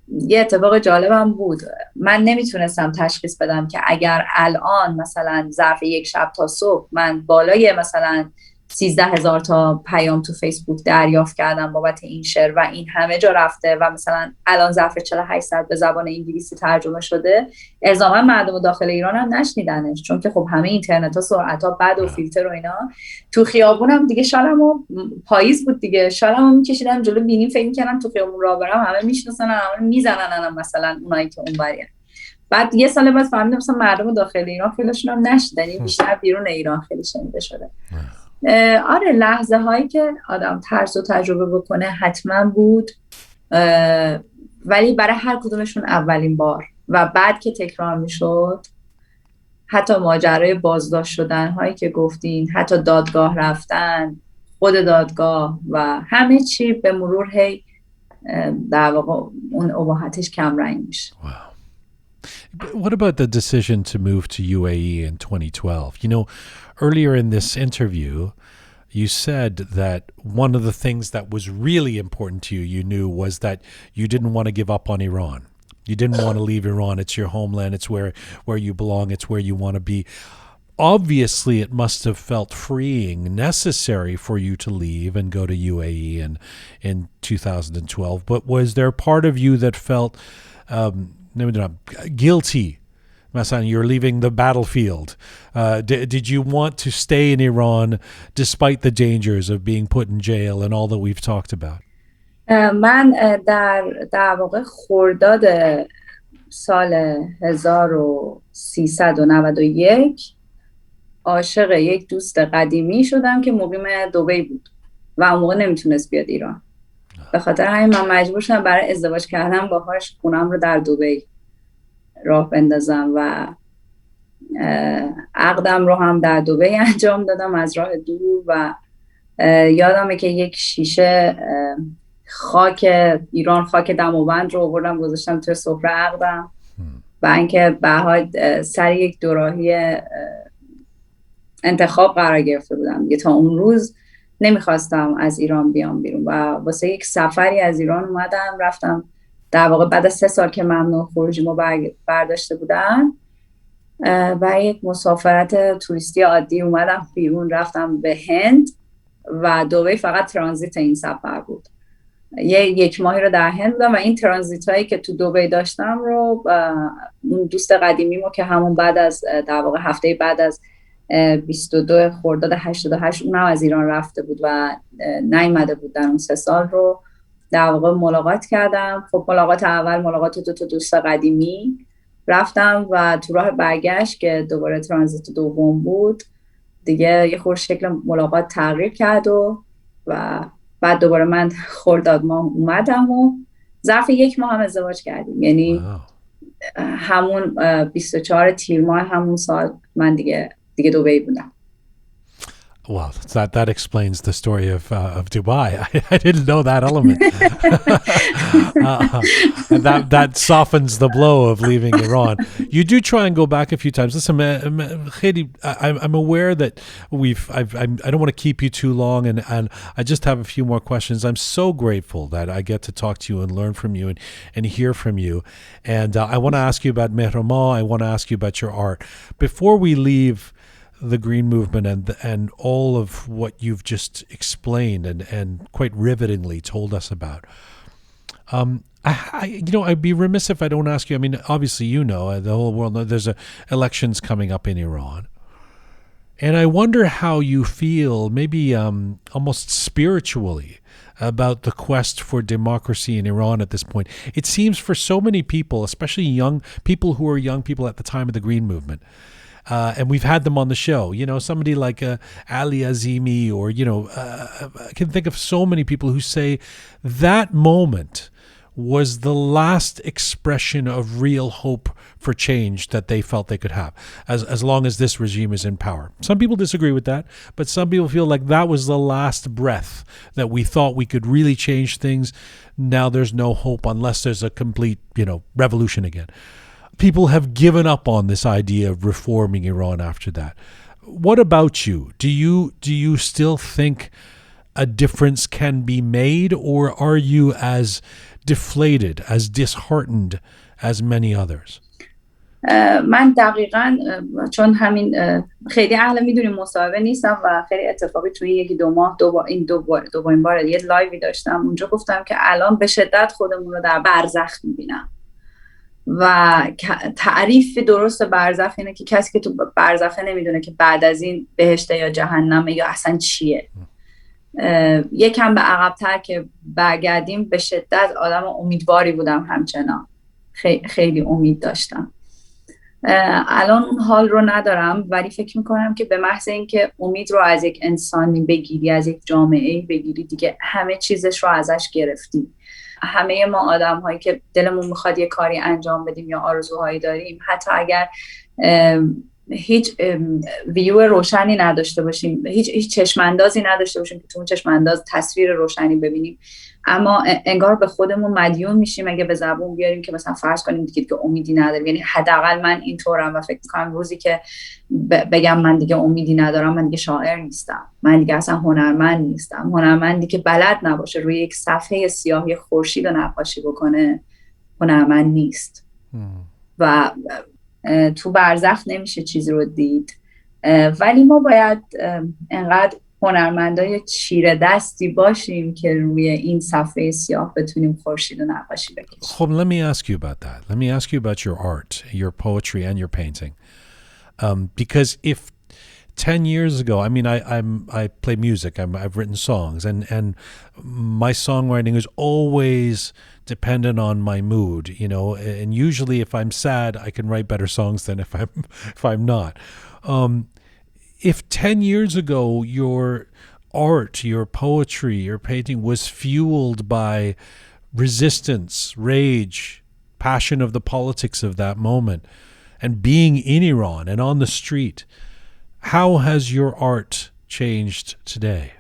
یه اتفاق جالبم بود، من نمیتونستم تشخیص بدم که اگر الان مثلا ظرف 1 شب تا صبح من بالای مثلا 13,000 تا پیام تو فیسبوک دریافت کردم بابت این شعر و این همه جا رفته و مثلا الان ظرف 48 ساعت به زبان انگلیسی ترجمه شده، الزاما مردم داخل ایران هم نشنیدنش چون که خب همه اینترنت ها سرعت ها بد و فیلتر و اینا. تو خیابونم دیگه شالمو پاییز بود دیگه، شالمو میکشیدم جلو بینیم فکر می‌کردم تو خیابون راه برم همه میشناسن همه میزنن مثلا اونایی که اونورین. بعد 1 سال بعد فهمیدم مثلا مردم داخل ایران خیلیشون هم نشدن، بیشتر بیرون ایران خیلی شنیده شده. آره لحظه هایی که آدم ترس و تجربه بکنه حتما بود، ولی برای هر کدومشون اولین بار و بعد که تکرار میشد حتی ماجرای بازداشت شدن هایی که گفتین، حتی دادگاه رفتن، خود دادگاه و همه چی به مرور هی در واقع اون ابهتش کم رنگ میشه. What about the decision to move to UAE in 2012? You know, earlier in this interview, you said that one of the things that was really important to you, you knew, was that you didn't want to give up on Iran. You didn't want to leave Iran. It's your homeland. It's where you belong. It's where you want to be. Obviously, it must have felt freeing, necessary for you to leave and go to UAE in 2012. But was there part of you that felt guilty? Masan, you're leaving the battlefield. Did you want to stay in Iran despite the dangers of being put in jail and all that we've talked about? من در واقع خرداد سال 1391 عاشق یک دوست قدیمی شدم که مقیم دبی بود و اون موقع نمیتونست بیاد ایران. به خاطر همین من مجبور شدم برای ازدواج کردن باهاش خونم رو در دبی راه بندازم و عقدم رو هم در دبی انجام دادم از راه دور. و یادمه که یک شیشه خاک ایران، خاک دماوند رو آوردم گذاشتم توی سفره عقدم و اینکه بعد سر یک دوراهی انتخاب قرار گرفته بودم دیگه. تا اون روز نمیخواستم از ایران بیام بیرون و واسه یک سفری از ایران اومدم، رفتم در واقع بعد از 3 سال که ممنوع خروجیمو برداشته بودن و یک مسافرت توریستی عادی اومدم بیرون، رفتم به هند و دبی فقط ترانزیت این سفر بود. یک ماهی رو در هند بودم و این ترانزیت هایی که تو دبی داشتم رو اون دوست قدیمیمو که همون بعد از در واقع هفته بعد از 22 خرداد 88 اونم از ایران رفته بود و نیامده بود در اون 3 سال رو در واقع ملاقات کردم. خب ملاقات اول ملاقات 2 دوست قدیمی، رفتم و تو راه برگشت که دوباره ترانزیت دوم بود دیگه یه خورده شکل ملاقات تغییر کرد و بعد دوباره من خرداد ماه اومدم و ظرف 1 ماه هم ازدواج کردیم. یعنی همون 24 تیر ماه همون سال من دیگه دبی بودم. Well, that explains the story of Dubai. I didn't know that element. And that softens the blow of leaving Iran. You do try and go back a few times. Listen, Khedi, I'm aware that I don't want to keep you too long, and I just have a few more questions. I'm so grateful that I get to talk to you and learn from you and hear from you. And I want to ask you about Mehrama. I want to ask you about your art. Before we leave the Green Movement and all of what you've just explained and quite rivetingly told us about. I'd be remiss if I don't ask you. I mean, obviously, the whole world knows there's elections coming up in Iran, and I wonder how you feel, maybe almost spiritually, about the quest for democracy in Iran at this point. It seems for so many people, especially young people who are young people at the time of the Green Movement. And we've had them on the show, somebody like Ali Azimi, or, I can think of so many people who say that moment was the last expression of real hope for change that they felt they could have, as long as this regime is in power. Some people disagree with that, but some people feel like that was the last breath that we thought we could really change things. Now there's no hope unless there's a complete, revolution again. People have given up on this idea of reforming Iran after that. What about you? Do you still think a difference can be made, or are you as deflated, as disheartened as many others? من دقیقاً چون همین خیلی اهل میدونیم مصاحبه نیستم و خیلی اتفاقی توی 1-2 ماه دومین بار یه لایوی داشتم، اونجا گفتم که الان به شدت خودمون رو در برزخ میبینم و تعریف درست برزخ اینه که کسی که تو برزخه نمیدونه که بعد از این بهشته یا جهنمه یا اصلا چیه. یکم به عقب‌تر که برگردیم به شدت آدم امیدواری بودم، همچنان خیلی امید داشتم. الان اون حال رو ندارم، ولی فکر میکنم که به محض اینکه امید رو از یک انسانی بگیری، از یک جامعه بگیری، دیگه همه چیزش رو ازش گرفتی. همه ما آدم هایی که دلمون میخواد یه کاری انجام بدیم یا آرزوهایی داریم، حتی اگر هیچ ویو روشنی نداشته باشیم، هیچ چشماندازی نداشته باشیم که تو اون چشمانداز تصویر روشنی ببینیم، اما انگار به خودمون مدیون میشیم اگه به زبون بیاریم که مثلا فرض کنیم دیگه که امیدی نداریم. یعنی حداقل من اینطورم و فکر میکنم روزی که بگم من دیگه امیدی ندارم، من دیگه شاعر نیستم، من دیگه اصلا هنرمند نیستم. هنرمندی که بلد نباشه روی یک صفحه سیاهی خورشید رو نقاشی بکنه هنرمند نیست. و تو برزخ نمیشه چیزی رو دید، ولی ما باید انقدر هنرمندای چیره دستی باشیم که روی این صفحه سیاه بتونیم خورشید و نقاشی بکشیم. خب, let me ask you about that. Let me ask you about your art, your poetry and your painting. Because if 10 years ago, I mean, I play music. I've written songs, and my songwriting is always dependent on my mood, you know. And usually, if I'm sad, I can write better songs than if I'm not. If 10 years ago your art, your poetry, your painting was fueled by resistance, rage, passion of the politics of that moment, and being in Iran and on the street, how has your art changed today?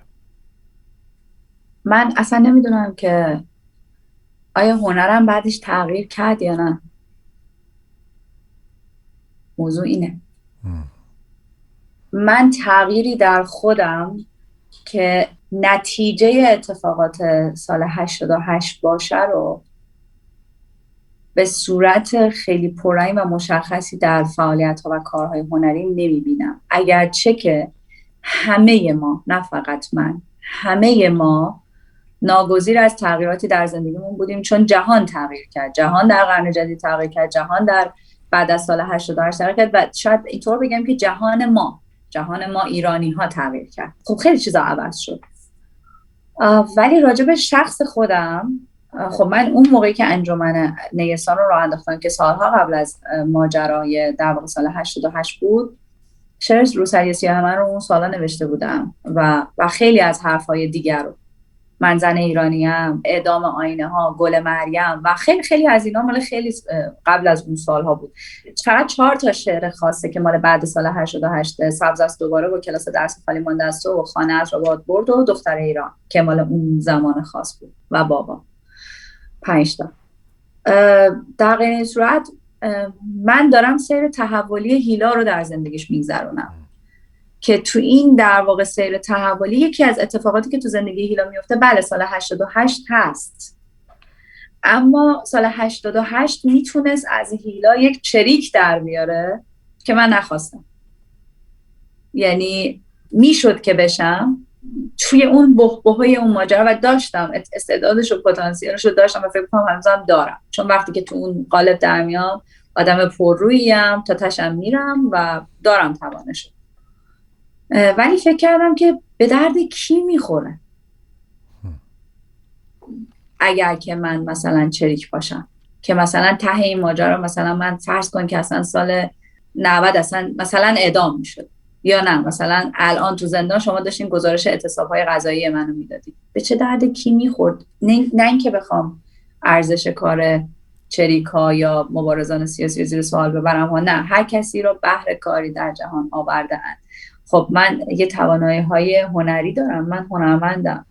من اصلا نمیدونم که آیا هنرم بعدش تغییر کرد یا نه. موضوع اینه. من تغییری در خودم که نتیجه اتفاقات سال 88 باشه رو به صورت خیلی پررنگ و مشخصی در فعالیت‌ها و کارهای هنری نمی‌بینم. اگرچه که همه ما، نه فقط من، همه ما ناگزیر از تغییراتی در زندگیمون بودیم، چون جهان تغییر کرد. جهان در قرن جدید تغییر کرد. جهان در بعد از سال 88 تغییر کرد و شاید اینطور بگم که جهان ما ایرانی‌ها تغییر کرد. خب خیلی چیزا عوض شد. ولی راجع به شخص خودم، خب من اون موقعی که انجمن نیستان رو راه انداختم که سالها قبل از ماجرای در واقع سال 88 بود، شعر روسری سیاه من رو اون سالا نوشته بودم و خیلی از حرفهای دیگر رو، من زن ایرانیم، اعدام آینه ها، گل مریم و خیلی خیلی از اینا مال خیلی قبل از اون سالها بود. فقط 4 تا شعر خاصه که مال بعد سال 88، سبز است دوباره و کلاس درس خالی مانده است و خانه از رو باد برد و دختر ایران که مال اون زمان خاص بود و بابا. 5 تا. در این صورت من دارم سیر تحولی هیلا رو در زندگیش میگذرونم که تو این در واقع سیر تحولی یکی از اتفاقاتی که تو زندگی هیلا میفته بله سال 88 هست، اما سال 88 میتونست از هیلا یک چریک در بیاره که من نخواستم. یعنی میشد که بشم توی اون بحبوحه اون ماجرا و داشتم استعدادش و پتانسیلش رو داشتم و فکر کنم هنوزم دارم، چون وقتی که تو اون قالب در میام آدم پرروییم، تا تشم میرم و دارم توانشو. ولی فکر کردم که به درد کی میخوره اگر که من مثلا چریک باشم، که مثلا ته این ماجرا مثلا من فرض کن که اصلا سال 90 اصلا مثلا اعدام میشد، یا نه مثلا الان تو زندان شما داشتین گزارش اعتصاب‌های قضایی منو میدادید، به چه درد کی میخورد؟ نه اینکه بخوام ارزش کار چریکا یا مبارزان سیاسی زیر سوال ببرم ها، نه، هر کسی رو بهر کاری در جهان آورده‌اند. خب من یه توانایی‌های هنری دارم، من هنرمندم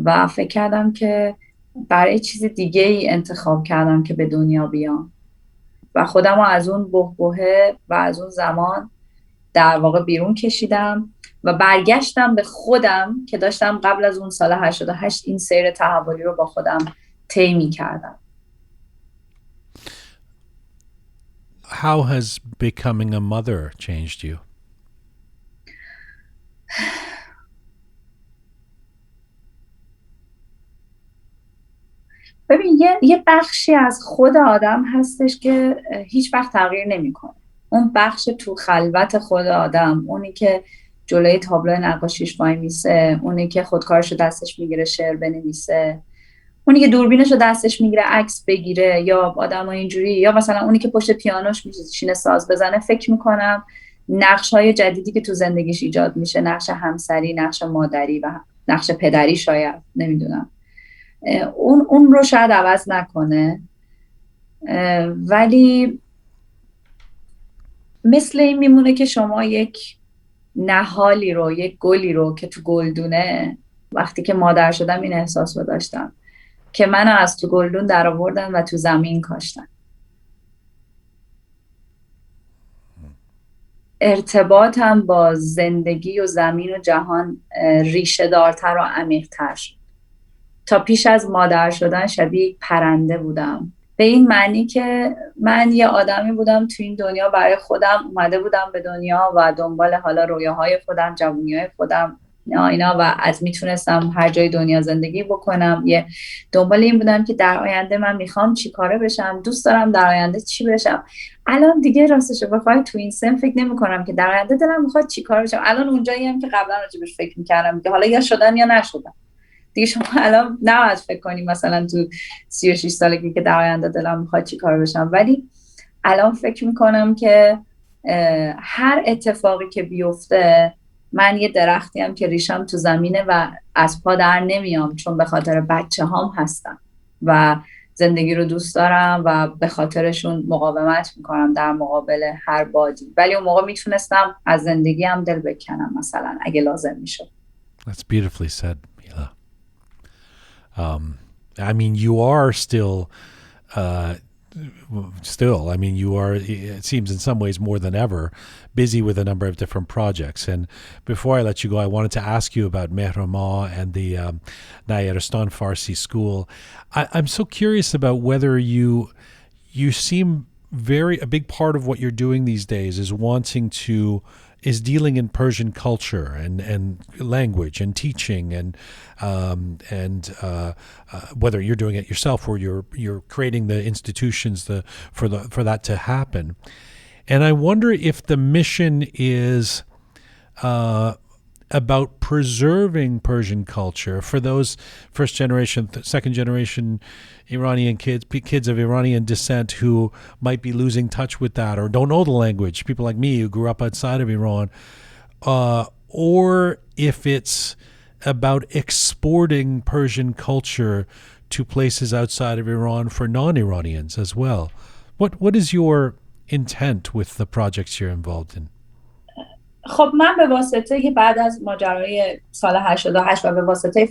و فکر کردم که برای چیز دیگه ای انتخاب کردم که به دنیا بیام و خودم رو از اون بحبوحه و از اون زمان در واقع بیرون کشیدم و برگشتم به خودم که داشتم قبل از اون سال 88 این سیر تحولی رو با خودم طی می‌کردم. How has becoming a mother changed you? ببین یه بخشی از خود آدم هستش که هیچ وقت تغییر نمی‌کنه. اون بخش تو خلوت خود آدم، اونی که جلوی تابلو نقاشیش وای میسه، اونی که خودکارشو دستش میگیره شعر بنویسه، اونی که دوربینشو دستش میگیره عکس بگیره، یا آدم اینجوری، یا مثلا اونی که پشت پیانوش میشینه ساز بزنه، فکر میکنم نقش‌های جدیدی که تو زندگیش ایجاد میشه، نقش همسری، نقش مادری و نقش پدری، شاید نمیدونم، اون رو شاید عوض نکنه، ولی مثل این میمونه که شما یک نهالی رو، یک گلی رو که تو گلدونه، وقتی که مادر شدم این احساس رو داشتم که منو از تو گلدون در آوردن و تو زمین کاشتن. ارتباطم با زندگی و زمین و جهان ریشه دارتر و عمیق‌تر شد. تا پیش از مادر شدن شبیه یک پرنده بودم، به این معنی که من یه آدمی بودم تو این دنیا برای خودم اومده بودم به دنیا و دنبال حالا رویاهای خودم، جوونی‌های خودم، اینا و از میتونستم هر جای دنیا زندگی بکنم. یه دنبال این بودم که در آینده من میخوام چی کاره بشم، دوست دارم در آینده چی بشم. الان دیگه راستش بخوای تو این سن فکر نمی کنم که در آینده دلم میخواد چی کاره بشم. الان اونجاییم که قبلا راجبش فکر میکردم که حالا یا شدم یا نشدم دیگه. شما الان نباید فکر کنی مثلا تو 36 سالگی که در آینده دلم میخواد چی کاره بشم، ولی الان فکر میکنم که هر اتفاقی که بیفته، من یه درختیم که ریشم تو زمینه و از پا در نمیام، چون به خاطر بچه هام هستم و زندگی رو دوست دارم و به خاطرشون مقاومت میکنم در مقابل هر بادی. ولی اون موقع میتونستم از زندگی هم دل بکنم مثلا اگه لازم میشد. That's beautifully said, Hila. I mean, you are still, I mean, you are, it seems in some ways more than ever, busy with a number of different projects. And before I let you go, I wanted to ask you about Mehrama and the Nayaristan Farsi School. I'm so curious about whether you seem a big part of what you're doing these days is dealing in Persian culture and language and teaching and whether you're doing it yourself or you're creating the institutions for that to happen. And I wonder if the mission is about preserving Persian culture for those first generation, second generation Iranian kids of Iranian descent who might be losing touch with that or don't know the language, people like me who grew up outside of Iran, or if it's about exporting Persian culture to places outside of Iran for non-Iranians as well. What is your intent with the projects you're involved in? خب من به واسطه که بعد از ماجرای سال 88 و به واسطه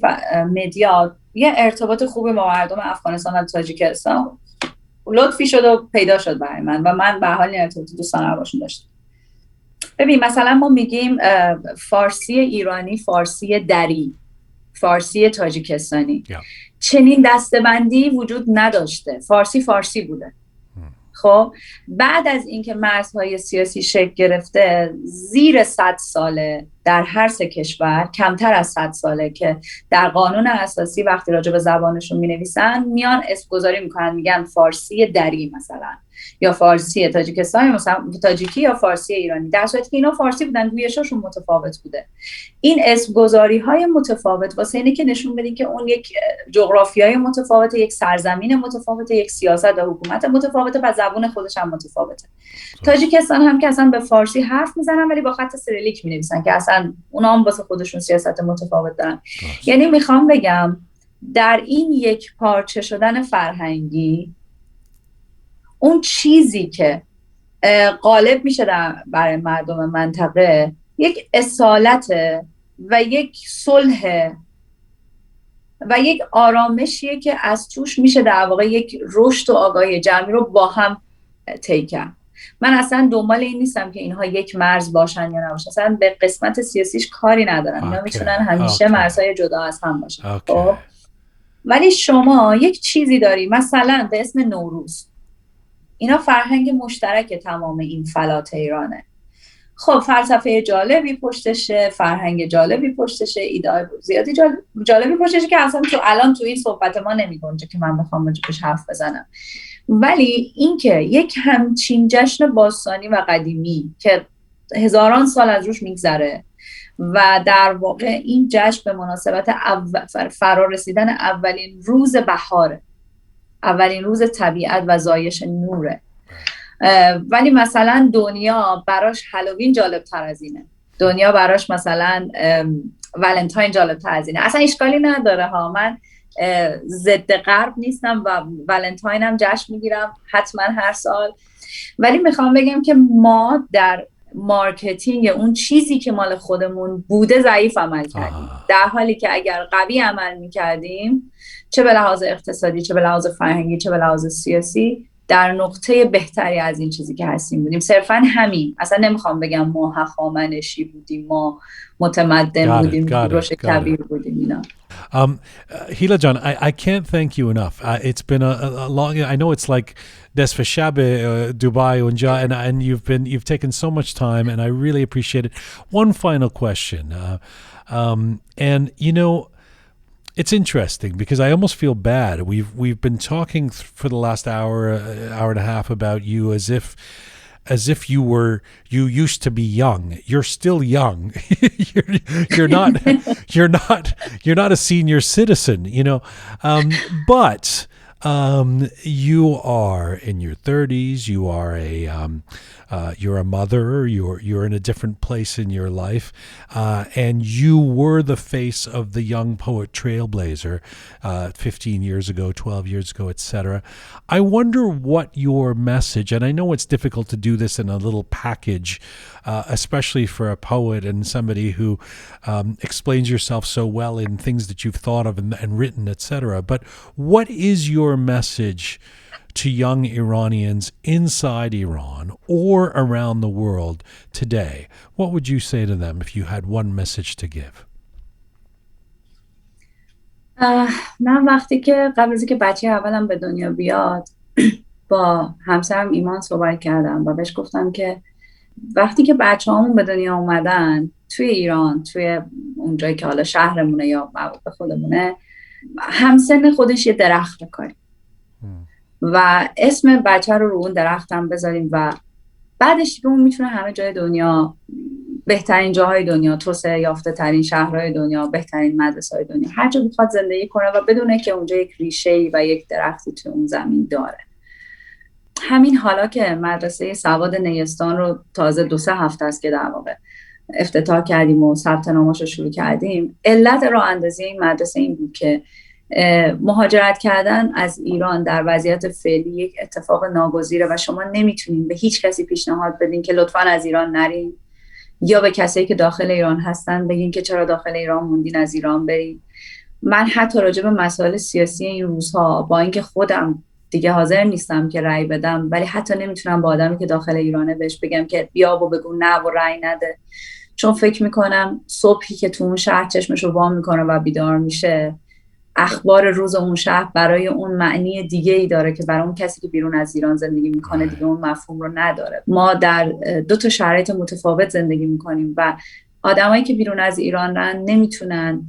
مدیا یه ارتباط خوبی با مردم افغانستان و تاجیکستان لطفی شد و پیدا شد برای من و من به حال این ارتباط دوستانه باشون داشتم. ببین مثلا ما میگیم فارسی ایرانی، فارسی دری، فارسی تاجیکستانی. چنین دسته‌بندی وجود نداشته. فارسی بوده. خب بعد از اینکه مرزهای سیاسی شکل گرفته، زیر 100 ساله در هر سه کشور، کمتر از 100 ساله که در قانون اساسی وقتی راجع به زبانشون می‌نویسن میان اسم گذاری میکنن، میگن فارسی دری مثلا، یا فارسی تاجیکستان، مثلا تاجیکی، یا فارسی ایرانی، در صورتی که اینا فارسی بودن، گویشاشون متفاوت بوده. این اسم گذاری‌های متفاوت واسه اینه که نشون بدین که اون یک جغرافیای متفاوته، یک سرزمین متفاوته، یک سیاست و حکومت متفاوته و زبان خودش هم متفاوته. تاجیکستان هم که اصلا به فارسی حرف میزنن ولی با خط سریلیک می‌نویسن که اصلا اونا هم واسه خودشون سیاست متفاوت دارن. یعنی میخوام بگم در این یک پارچه شدن فرهنگی، اون چیزی که غالب میشه برای مردم منطقه یک اصالت و یک صلح و یک آرامشیه که از توش میشه در واقع یک رشد و آگاهی جمعی رو با هم طی کرد. من اصلا دنبال این نیستم که اینها یک مرز باشن یا نباشن، اصلا به قسمت سیاسیش کاری ندارم. اینا میتونن همیشه مرزهای جدا از هم باشن. خب ولی شما یک چیزی داری مثلا به اسم نوروز، اینا فرهنگ مشترک تمام این فلات ایرانه. خب فلسفه جالبی پشتشه، فرهنگ جالبی پشتشه، ایده زیادی جالبی پشتشه که اصلا الان تو این صحبت ما نمیگنجه که من بخوام راجعش حرف بزنم. ولی اینکه یک همچین جشن باستانی و قدیمی که هزاران سال از روش میگذره و در واقع این جشن به مناسبت فرارسیدن اولین روز بهاره، اولین روز طبیعت و زایش نوره، ولی مثلا دنیا براش هالووین جالب تر از اینه، دنیا براش مثلا ولنتاین جالب تر از اینه. اصلا اشکالی نداره ها، من ضد غرب نیستم و ولنتاینم جشن میگیرم حتما هر سال، ولی میخوام بگم که ما در مارکتینگ اون چیزی که مال خودمون بوده ضعیف عمل کردیم، در حالی که اگر قوی عمل میکردیم، چه به لحاظ اقتصادی، چه به لحاظ فرهنگی، چه به لحاظ سیاسی، در نقطه بهتری از این چیزی که هستیم بودیم. صرفا همین، اصلا نمیخوام بگم ما هخامنشی بودیم، ما متمدن بودیم، روش کبیر بودیم اینا. Hila John, I can't thank you enough. It's been a long. I know it's like Desfa Shabe Dubai Unja, and you've taken so much time, and I really appreciate it. One final question, and it's interesting because I almost feel bad. We've been talking for the last hour and a half about you as if you used to be young. You're still young. you're not a senior citizen, but you are in your 30s. You are you're a mother. You're in a different place in your life, and you were the face of the young poet trailblazer 15 years ago, 12 years ago, etc. I wonder what your message, and I know it's difficult to do this in a little package, especially for a poet and somebody who explains yourself so well in things that you've thought of and written, etc. But what is your message to young Iranians inside Iran or around the world today? What would you say to them if you had one message to give? من وقتی که قبل از اینکه بچه اولم به دنیا بیاد با همسرم ایمان صحبت کردم و بهش گفتم که وقتی که بچه‌هامون به دنیا اومدن توی ایران، توی اونجایی که حالا شهرمونه یا به خودمونه، همسن خودش یه درخت بکاریم و اسم بچه رو اون درخت هم بذاریم و بعدش دیگه اون میتونه همه جای دنیا، بهترین جاهای دنیا، توسعه یافته ترین شهرهای دنیا، بهترین مدرسه های دنیا، هر جا بخواد زندگی کنه و بدونه که اونجا یک ریشه‌ای و یک درختی توی اون زمین داره. همین حالا که مدرسه سواد نیستان رو تازه 2-3 هفته است که در واقع افتتاح کردیم و ثبت نامش رو شروع کردیم، علت راه اندازی این مدرسه این بود که مهاجرت کردن از ایران در وضعیت فعلی یک اتفاق ناگزیره و شما نمیتونین به هیچ کسی پیشنهاد بدین که لطفاً از ایران نرین، یا به کسایی که داخل ایران هستن بگین که چرا داخل ایران موندین، از ایران برین. من حتی راجع به مسائل سیاسی این روزها با اینکه خودم دیگه حاضر نیستم که رأی بدم، ولی حتی نمیتونم با آدمی که داخل ایرانه بهش بگم که بیا و بگو نه و رأی نده، چون فکر میکنم صبحی که تو اون شهر چشمشو وا میکنه و بیدار میشه، اخبار روز اون شهر برای اون معنی دیگه ای داره که برای اون کسی که بیرون از ایران زندگی میکنه دیگه اون مفهوم رو نداره. ما در 2 شرایط متفاوت زندگی میکنیم و آدمایی که بیرون از ایران رن نمیتونن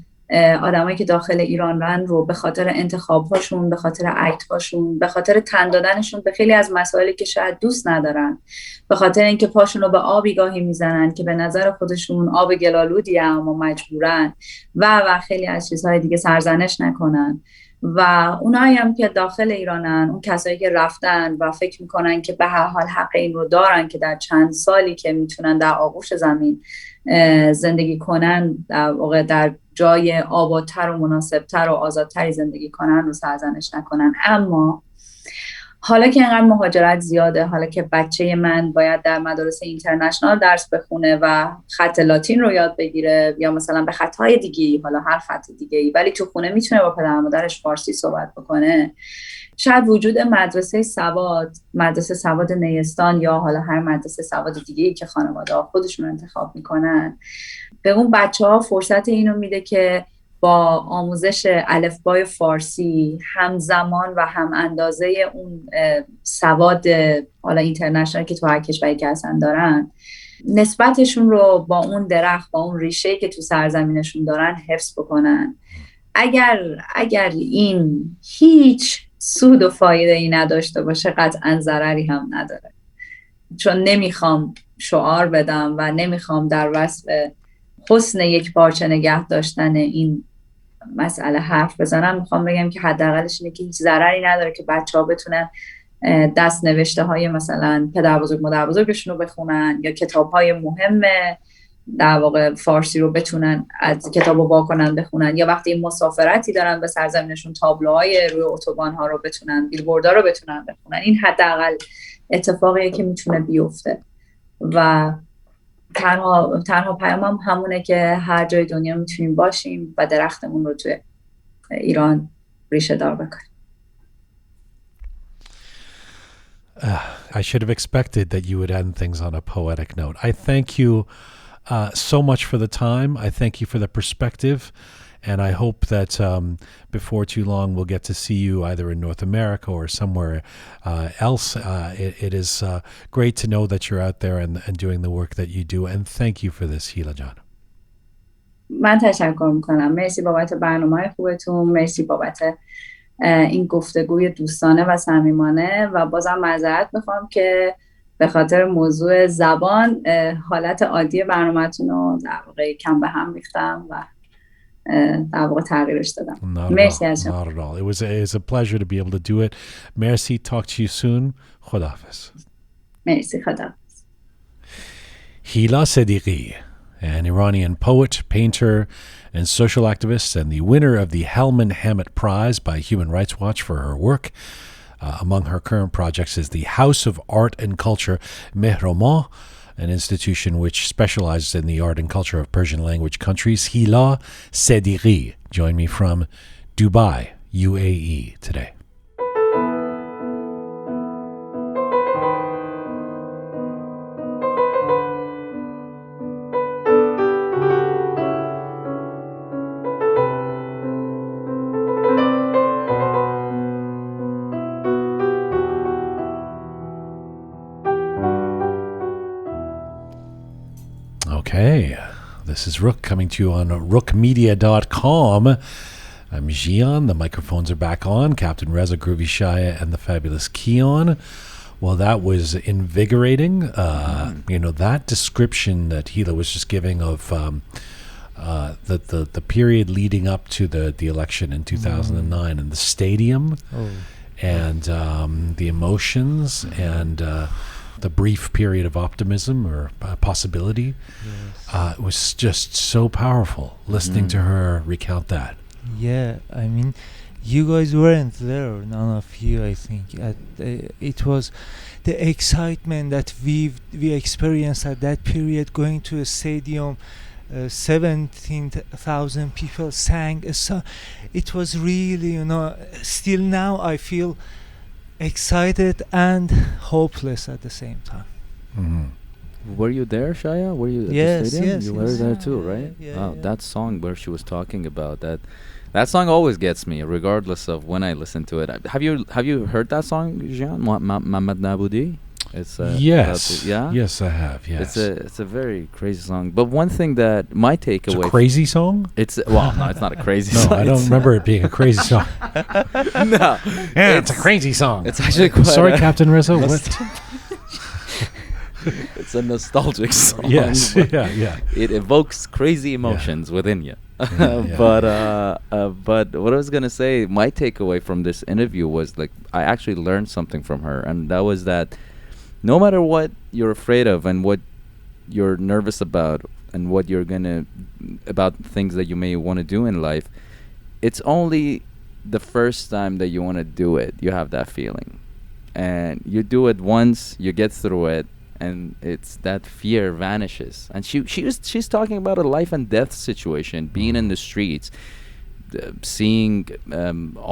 آدمایی که داخل ایران رن رو به خاطر انتخاب‌هاشون، به خاطر اکت‌هاشون، به خاطر تن دادنشون به خیلی از مسائلی که شاید دوست ندارن، به خاطر اینکه پاشون رو به آبی گاهی میزنن که به نظر خودشون آب گلالودیه اما مجبورن و خیلی از چیزهای دیگه سرزنش نکنن. و اونایی هم که داخل ایرانن، اون کسایی که رفتن و فکر میکنن که به هر حال حق این رو دارن که در چند سالی که میتونن در آغوش زمین زندگی کنن، در واقع در جای آبادتر و مناسبتر و آزادتری زندگی کنن رو سرزنش نکنن. اما حالا که اینقدر مهاجرت زیاده، حالا که بچه من باید در مدارس اینترنشنال درس بخونه و خط لاتین رو یاد بگیره یا مثلا به خطهای دیگه‌ای، حالا هر خط دیگه‌ای، ولی تو خونه میتونه با پدر و مادرش فارسی صحبت بکنه، شاید وجود مدرسه سواد نیستان یا حالا هر مدرسه سواد دیگه‌ای که خانواده‌ها خودشون انتخاب میکنن به اون بچه‌ها فرصت اینو میده که با آموزش الفبای فارسی همزمان و هم اندازه اون سواد حالا اینترنشنال که تو هر کشوری که هستن دارن، نسبتشون رو با اون درخت، با اون ریشه‌ای که تو سرزمینشون دارن حفظ بکنن. اگر این هیچ سود و فایده ای نداشته باشه، قطعا ضرری هم نداره. چون نمیخوام شعار بدم و نمیخوام در وصف حسن یک پارچه نگه داشتن این مسئله حرف بزنم، میخوام بگم که حداقلش اینه که هیچ ضرری نداره که بچه‌ها بتونن دست نوشته های مثلا پدر بزرگ مادر بزرگشون رو بخونن یا کتاب های مهم در واقع فارسی رو بتونن از کتاب رو واکنن بخونن، یا وقتی مسافرتی دارن به سرزمینشون تابلوهای روی اتوبان ها رو بتونن، بیلبوردها رو بتونن بخونن. این حداقل اتفاقیه که میتونه بیفته و تنها پیامم همونه که هر جای دنیا میتونیم باشیم و درختمون رو توی ایران ریشه دار بکنیم. I should have expected that you would end things on a poetic note. I thank you so much for the time. I thank you for the perspective. And I hope that before too long we'll get to see you either in North America or somewhere else. It is great to know that you're out there and doing the work that you do. And thank you for this, Hila Jan. من تشکر میکنم. مرسی بابت برنامه خوبتون. مرسی بابت این گفتگوی دوستانه و صمیمانه و بازم معذرت میخوام که به خاطر موضوع زبان حالت عادی برنامه‌تون رو در واقع کم به هم ریختم و در واقع تغییرش دادم. مرسی از شما. Not at all. It was a pleasure to be able to do it. Merci. Talk to you soon. خداحافظ. مرسی. خداحافظ. Hila Sedighi, an Iranian poet, painter, and social activist, and the winner of the Helman Hammett Prize by Human Rights Watch for her work. Among her current projects is the House of Art and Culture Mehroman, an institution which specializes in the art and culture of Persian language countries. Hila Sedighi joined me from Dubai, UAE today. Okay, this is Roqe coming to you on roqemedia.com. I'm Jian. The microphones are back on. Captain Reza Groovy Shaya and the fabulous Kyan. Well, that was invigorating. That description that Hila was just giving of the period leading up to the election in 2009 and the stadium and the emotions and the brief period of optimism or possibility. It was just so powerful listening to her recount that. Yeah, I mean, you guys weren't there, none of you, I think. It was the excitement that we experienced at that period, going to a stadium, 17,000 people sang a song. It was really, still now I feel excited and hopeless at the same time. Mm-hmm. Were you there, Shaya? Were you at the stadium? Yes, you were there too, right? Yeah. That song where she was talking about that song always gets me, regardless of when I listen to it. Have you heard that song, Jian? Mohammad Naboudi? It's yes, yeah. Yes, I have. Yes, it's a very crazy song. But one thing that my takeaway, it's a crazy song. No, it's not a crazy no, song. I don't remember it being a crazy song. No, yeah, it's a crazy song. It's actually quite sorry, Captain Reza. What? It's a nostalgic song. Yes, yeah. It evokes crazy emotions within you. But what I was gonna say, my takeaway from this interview was like I actually learned something from her, and that was that no matter what you're afraid of and what you're nervous about and what you're about things that you may want to do in life, it's only the first time that you want to do it you have that feeling, and you do it once, you get through it, and it's that fear vanishes. And she's talking about a life and death situation, being in the streets, seeing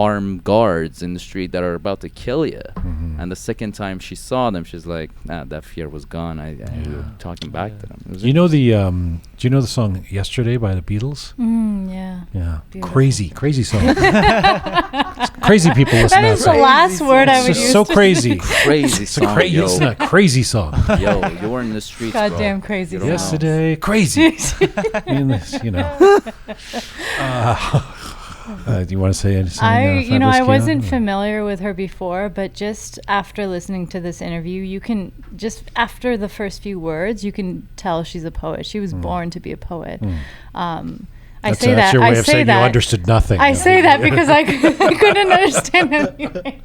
armed guards in the street that are about to kill you. And the second time she saw them, she's like, that fear was gone. I talking back to them. Do you know the song "Yesterday" by the Beatles? Yeah. Beautiful. Crazy song. Crazy people listen to that. That is the last word I would use. So crazy. Crazy song. It's a crazy song. Yo, you were in the streets. Goddamn crazy song. Yesterday, crazy. Do you want to say anything? I wasn't familiar with her before, but just after listening to this interview, you can just after the first few words, you can tell she's a poet. She was born to be a poet. That's your way of saying you understood nothing. I say that because I couldn't understand anything.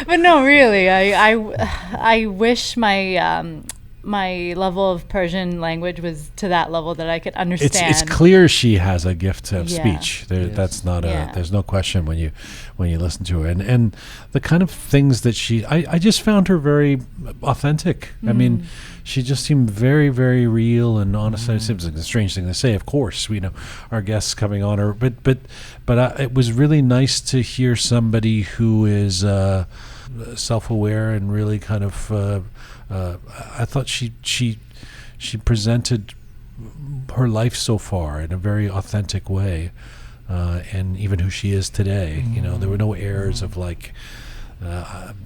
But no, really, I wish my level of Persian language was to that level that I could understand. It's clear she has a gift of speech. That's not there's no question when you listen to her, and the kind of things that I just found her very authentic. I mean, she just seemed very, very real and honest. It seems like a strange thing to say, of course. We know our guests coming on her, but it was really nice to hear somebody who is self-aware and really kind of. I thought she presented her life so far in a very authentic way, and even who she is today. You know, there were no airs of like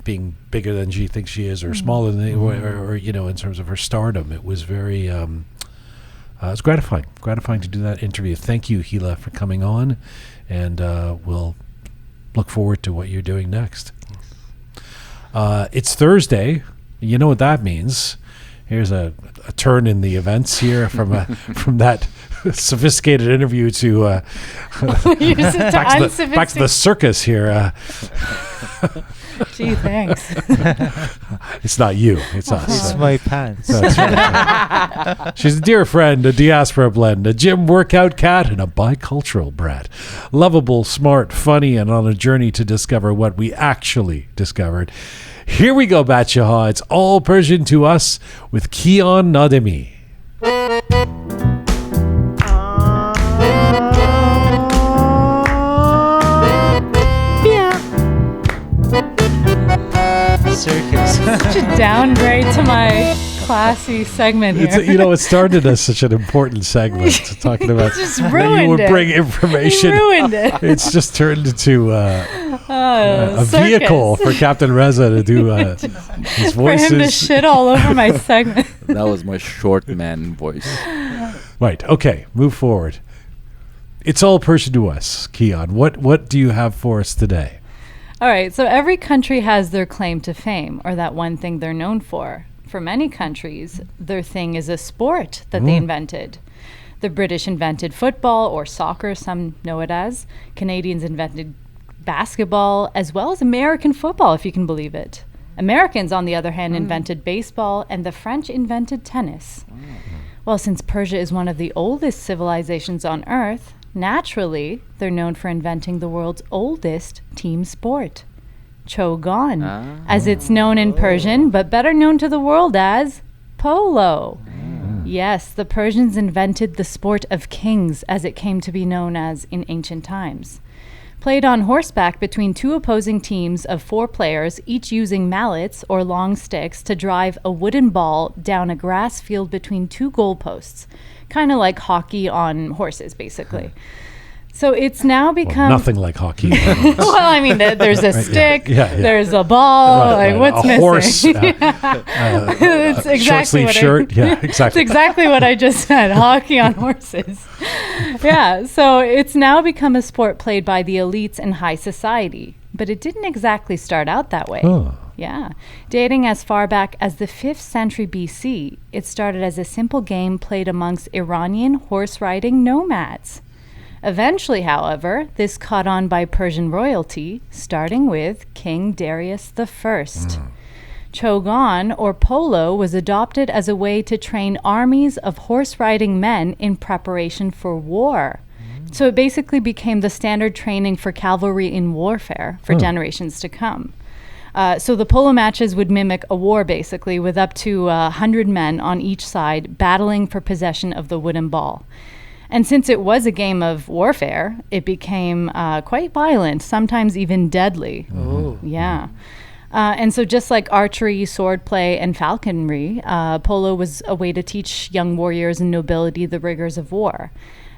being bigger than she thinks she is, or smaller than, or you know, in terms of her stardom. It was very, it's gratifying to do that interview. Thank you, Hila, for coming on, and we'll look forward to what you're doing next. It's Thursday. You know what that means. Here's a turn in the events here from from that sophisticated interview to back to the circus here. Gee, thanks. It's not you. It's us. It's my pants. That's right. She's a dear friend, a diaspora blend, a gym workout cat, and a bicultural brat. Lovable, smart, funny, and on a journey to discover what we actually discovered. Here we go, Batshaha. It's All Persian to Us with Kyan Nademi. Circus. Such a downgrade to my classy segment here. You know, it started as such an important segment, talking about Just that ruined you would it. bring information. You ruined it. It's just turned into a Circus. vehicle for Captain Reza to do his For him to voices. shit all over my segment. That was my short man voice. Right. Okay. Move forward. It's All Persian to Us, Kyan. What do you have for us today? All right, so every country has their claim to fame, or that one thing they're known for. For many countries, their thing is a sport that they invented. The British invented football, or soccer, some know it as. Canadians invented basketball, as well as American football, if you can believe it. Americans, on the other hand, invented baseball, and the French invented tennis. Well, since Persia is one of the oldest civilizations on Earth, naturally, they're known for inventing the world's oldest team sport, Chogan, as it's known in Persian, but better known to the world as polo. Yes, the Persians invented the sport of kings, as it came to be known as in ancient times. Played on horseback between two opposing teams of 4 players, each using mallets or long sticks to drive a wooden ball down a grass field between 2 goalposts. Kind of like hockey on horses, basically. So it's now become... Nothing like hockey. Well, I mean, there's a stick, Yeah. there's a ball, Right, like what's a missing? horse, It's exactly short sleeve what shirt. Yeah, It's exactly. exactly what I just said, hockey on horses. Yeah, so it's now become a sport played by the elites and high society. But it didn't exactly start out that way. Oh. Yeah. Dating as far back as the 5th century BC, it started as a simple game played amongst Iranian horse-riding nomads. Eventually, however, this caught on by Persian royalty, starting with King Darius I. Chogan, or polo, was adopted as a way to train armies of horse-riding men in preparation for war. So it basically became the standard training for cavalry in warfare for generations to come. So the polo matches would mimic a war, basically, with up to 100 men on each side battling for possession of the wooden ball. And since it was a game of warfare, it became quite violent, sometimes even deadly. Oh. Yeah. And so just like archery, swordplay, and falconry, polo was a way to teach young warriors and nobility the rigors of war.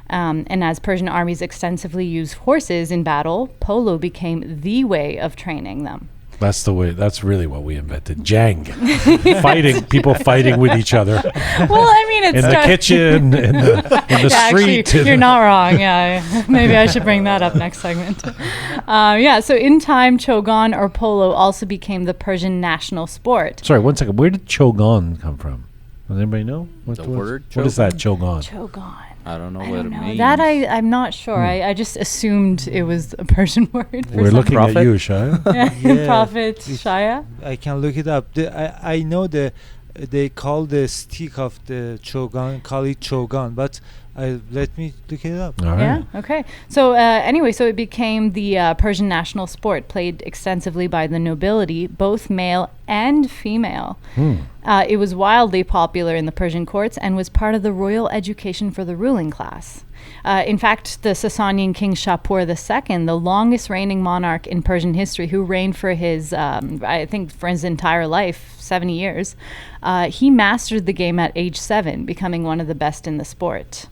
And as Persian armies extensively used horses in battle, polo became the way of training them. That's the way. That's really what we invented. Jang, people fighting with each other Well, I mean, it's in the kitchen, in the Yeah, street. actually, you're not wrong. Yeah, maybe I should bring that up next segment. Yeah, so in time, Chogan or polo also became the Persian national sport. Sorry, 1 second. Where did Chogan come from? Does anybody know? What is that, Chogan? Chogan. I don't know I what don't it know. means. That I'm not sure. I just assumed it was a Persian word. For We're some looking at Prophet? you, Shaya. Yeah. Prophet Shaya. I can look it up. I know they call the stick of the chogan, call it chogan, but let me look it up. All right. Yeah. Okay. So anyway, so it became the Persian national sport, played extensively by the nobility, both male and female. It was wildly popular in the Persian courts and was part of the royal education for the ruling class. In fact, the Sasanian king Shapur II, the longest reigning monarch in Persian history, who reigned for his, I think, for his entire life, 70 years, he mastered the game at age 7, becoming one of the best in the sport.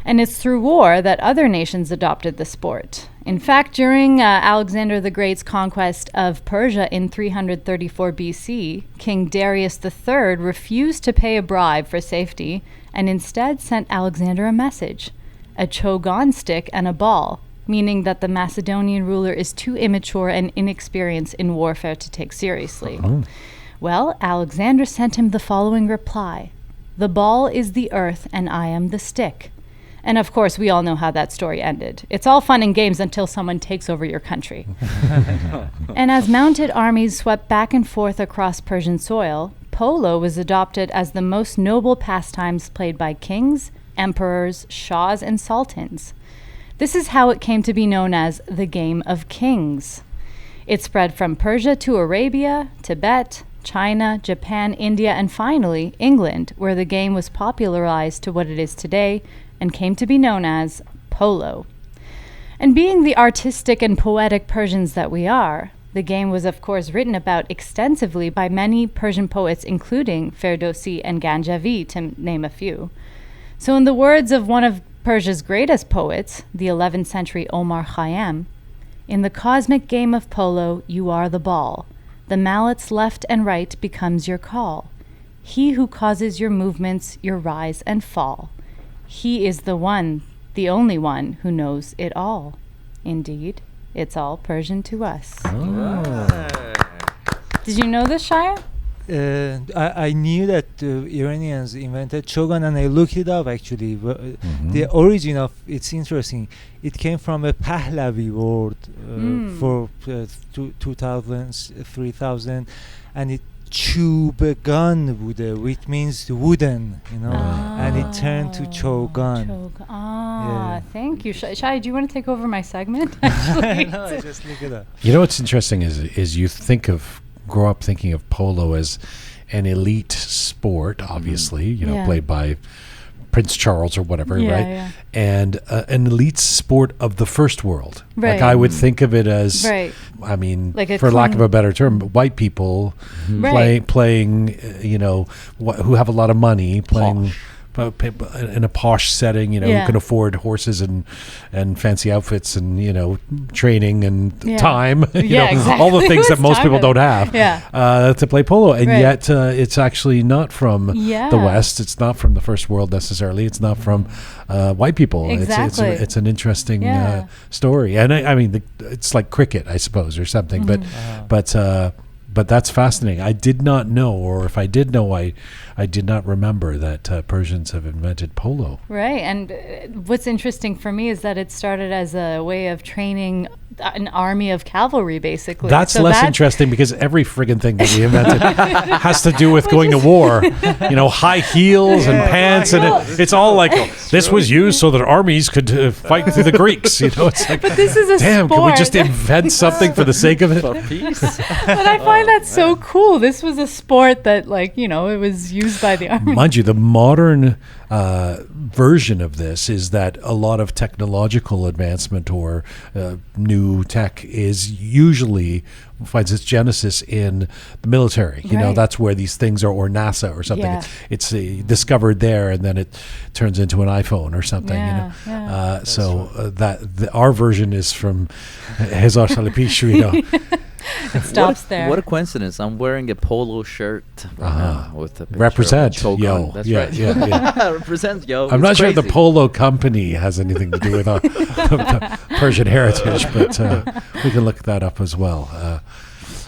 And it's through war that other nations adopted the sport. In fact, during Alexander the Great's conquest of Persia in 334 BC, King Darius III refused to pay a bribe for safety and instead sent Alexander a message, a chogan stick and a ball, meaning that the Macedonian ruler is too immature and inexperienced in warfare to take seriously. Well, Alexander sent him the following reply: "The ball is the earth and I am the stick." And of course, we all know how that story ended. It's all fun and games until someone takes over your country. And as mounted armies swept back and forth across Persian soil, polo was adopted as the most noble pastimes played by kings, emperors, shahs, and sultans. This is how it came to be known as the Game of Kings. It spread from Persia to Arabia, Tibet, China, Japan, India, and finally England, where the game was popularized to what it is today and came to be known as polo. And being the artistic and poetic Persians that we are, the game was of course written about extensively by many Persian poets, including Ferdowsi and Ganjavi, to name a few. So in the words of one of Persia's greatest poets, the 11th century Omar Khayyam, "In the cosmic game of polo, you are the ball. The mallet's left and right becomes your call. He who causes your movements, your rise and fall. He is the one, the only one who knows it all. Indeed, it's all Persian to us." Did you know this, Shaya? I knew that the Iranians invented chogan, and I looked it up actually. The origin of it's interesting. It came from a Pahlavi word for 2000, 3000, and it chubegan bude, which means wooden, and it turned to chogan. Thank you. Shai, do you want to take over my segment? I just look it up. You know what's interesting is you grow up thinking of polo as an elite sport, obviously, played by Prince Charles or whatever, right? Yeah. And an elite sport of the first world. Right. Like I would think of it as, I mean, like for lack of a better term, white people playing, who have a lot of money, playing in a posh setting, who can afford horses and fancy outfits and training and time, exactly. all the things that most people don't have to play polo, and yet it's actually not from the West. It's not from the first world necessarily. It's not from white people. Exactly. It's an interesting story, and I mean it's like cricket, I suppose, or something. But that's fascinating. I did not know, or if I did know, I did not remember that Persians have invented polo. Right, and what's interesting for me is that it started as a way of training an army of cavalry, basically. That's less interesting because every friggin' thing that we invented has to do with going to war. High heels and pants, and it's all like this was used so that armies could fight through the Greeks. It's like, but this is a damn, sport. can we just invent something for the sake of it? But I find that so cool. This was a sport that, it was used by the army. Mind you, the modern version of this is that a lot of technological advancement or new tech is usually finds its genesis in the military. That's where these things are, or NASA or something. It's discovered there, and then it turns into an iPhone or something. Our version is from Hezar Sal Pish. It stops there. What a coincidence! I'm wearing a polo shirt with the represent, yo. That's yeah, right. Yeah. Represent, yo. I'm not sure the polo company has anything to do with our Persian heritage, but we can look that up as well.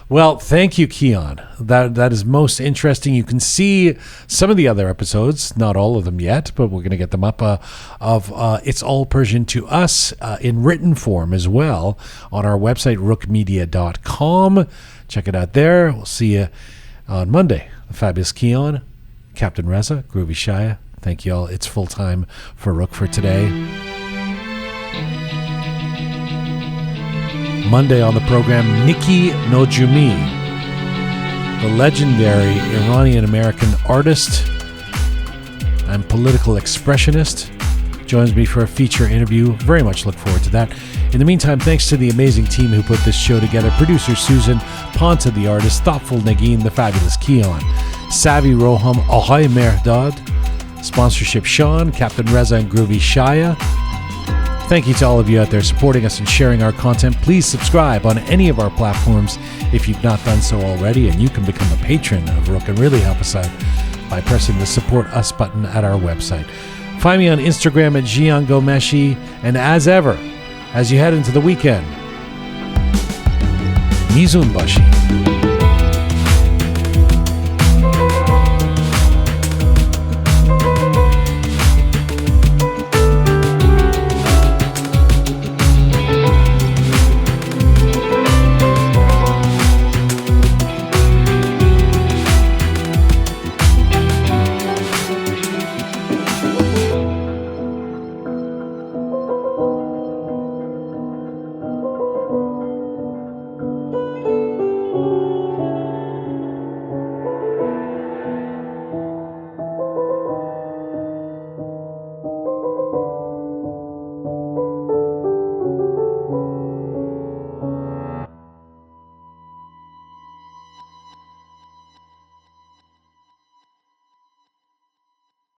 Well, thank you, Kyan. That is most interesting. You can see some of the other episodes, not all of them yet, but we're going to get them up, of It's All Persian to Us in written form as well on our website, rookmedia.com. Check it out there. We'll see you on Monday. The fabulous Kyan, Captain Reza, Groovy Shaya. Thank you all. It's full time for Rook for today. Monday on the program, Nikki Nojumi, the legendary Iranian-American artist and political expressionist. joins me for a feature interview. Very much look forward to that. In the meantime, thanks to the amazing team who put this show together. Producer Susan, Ponta the artist, Thoughtful Nagin, the fabulous Kyan, Savvy Roham, Ahoy Merdad, sponsorship Sean, Captain Reza and Groovy Shaya. Thank you to all of you out there supporting us and sharing our content. Please subscribe on any of our platforms if you've not done so already, and you can become a patron of Roqe and really help us out by pressing the Support Us button at our website. Find me on Instagram at Jian Ghomeshi, and as ever, as you head into the weekend, Mizun Bashi.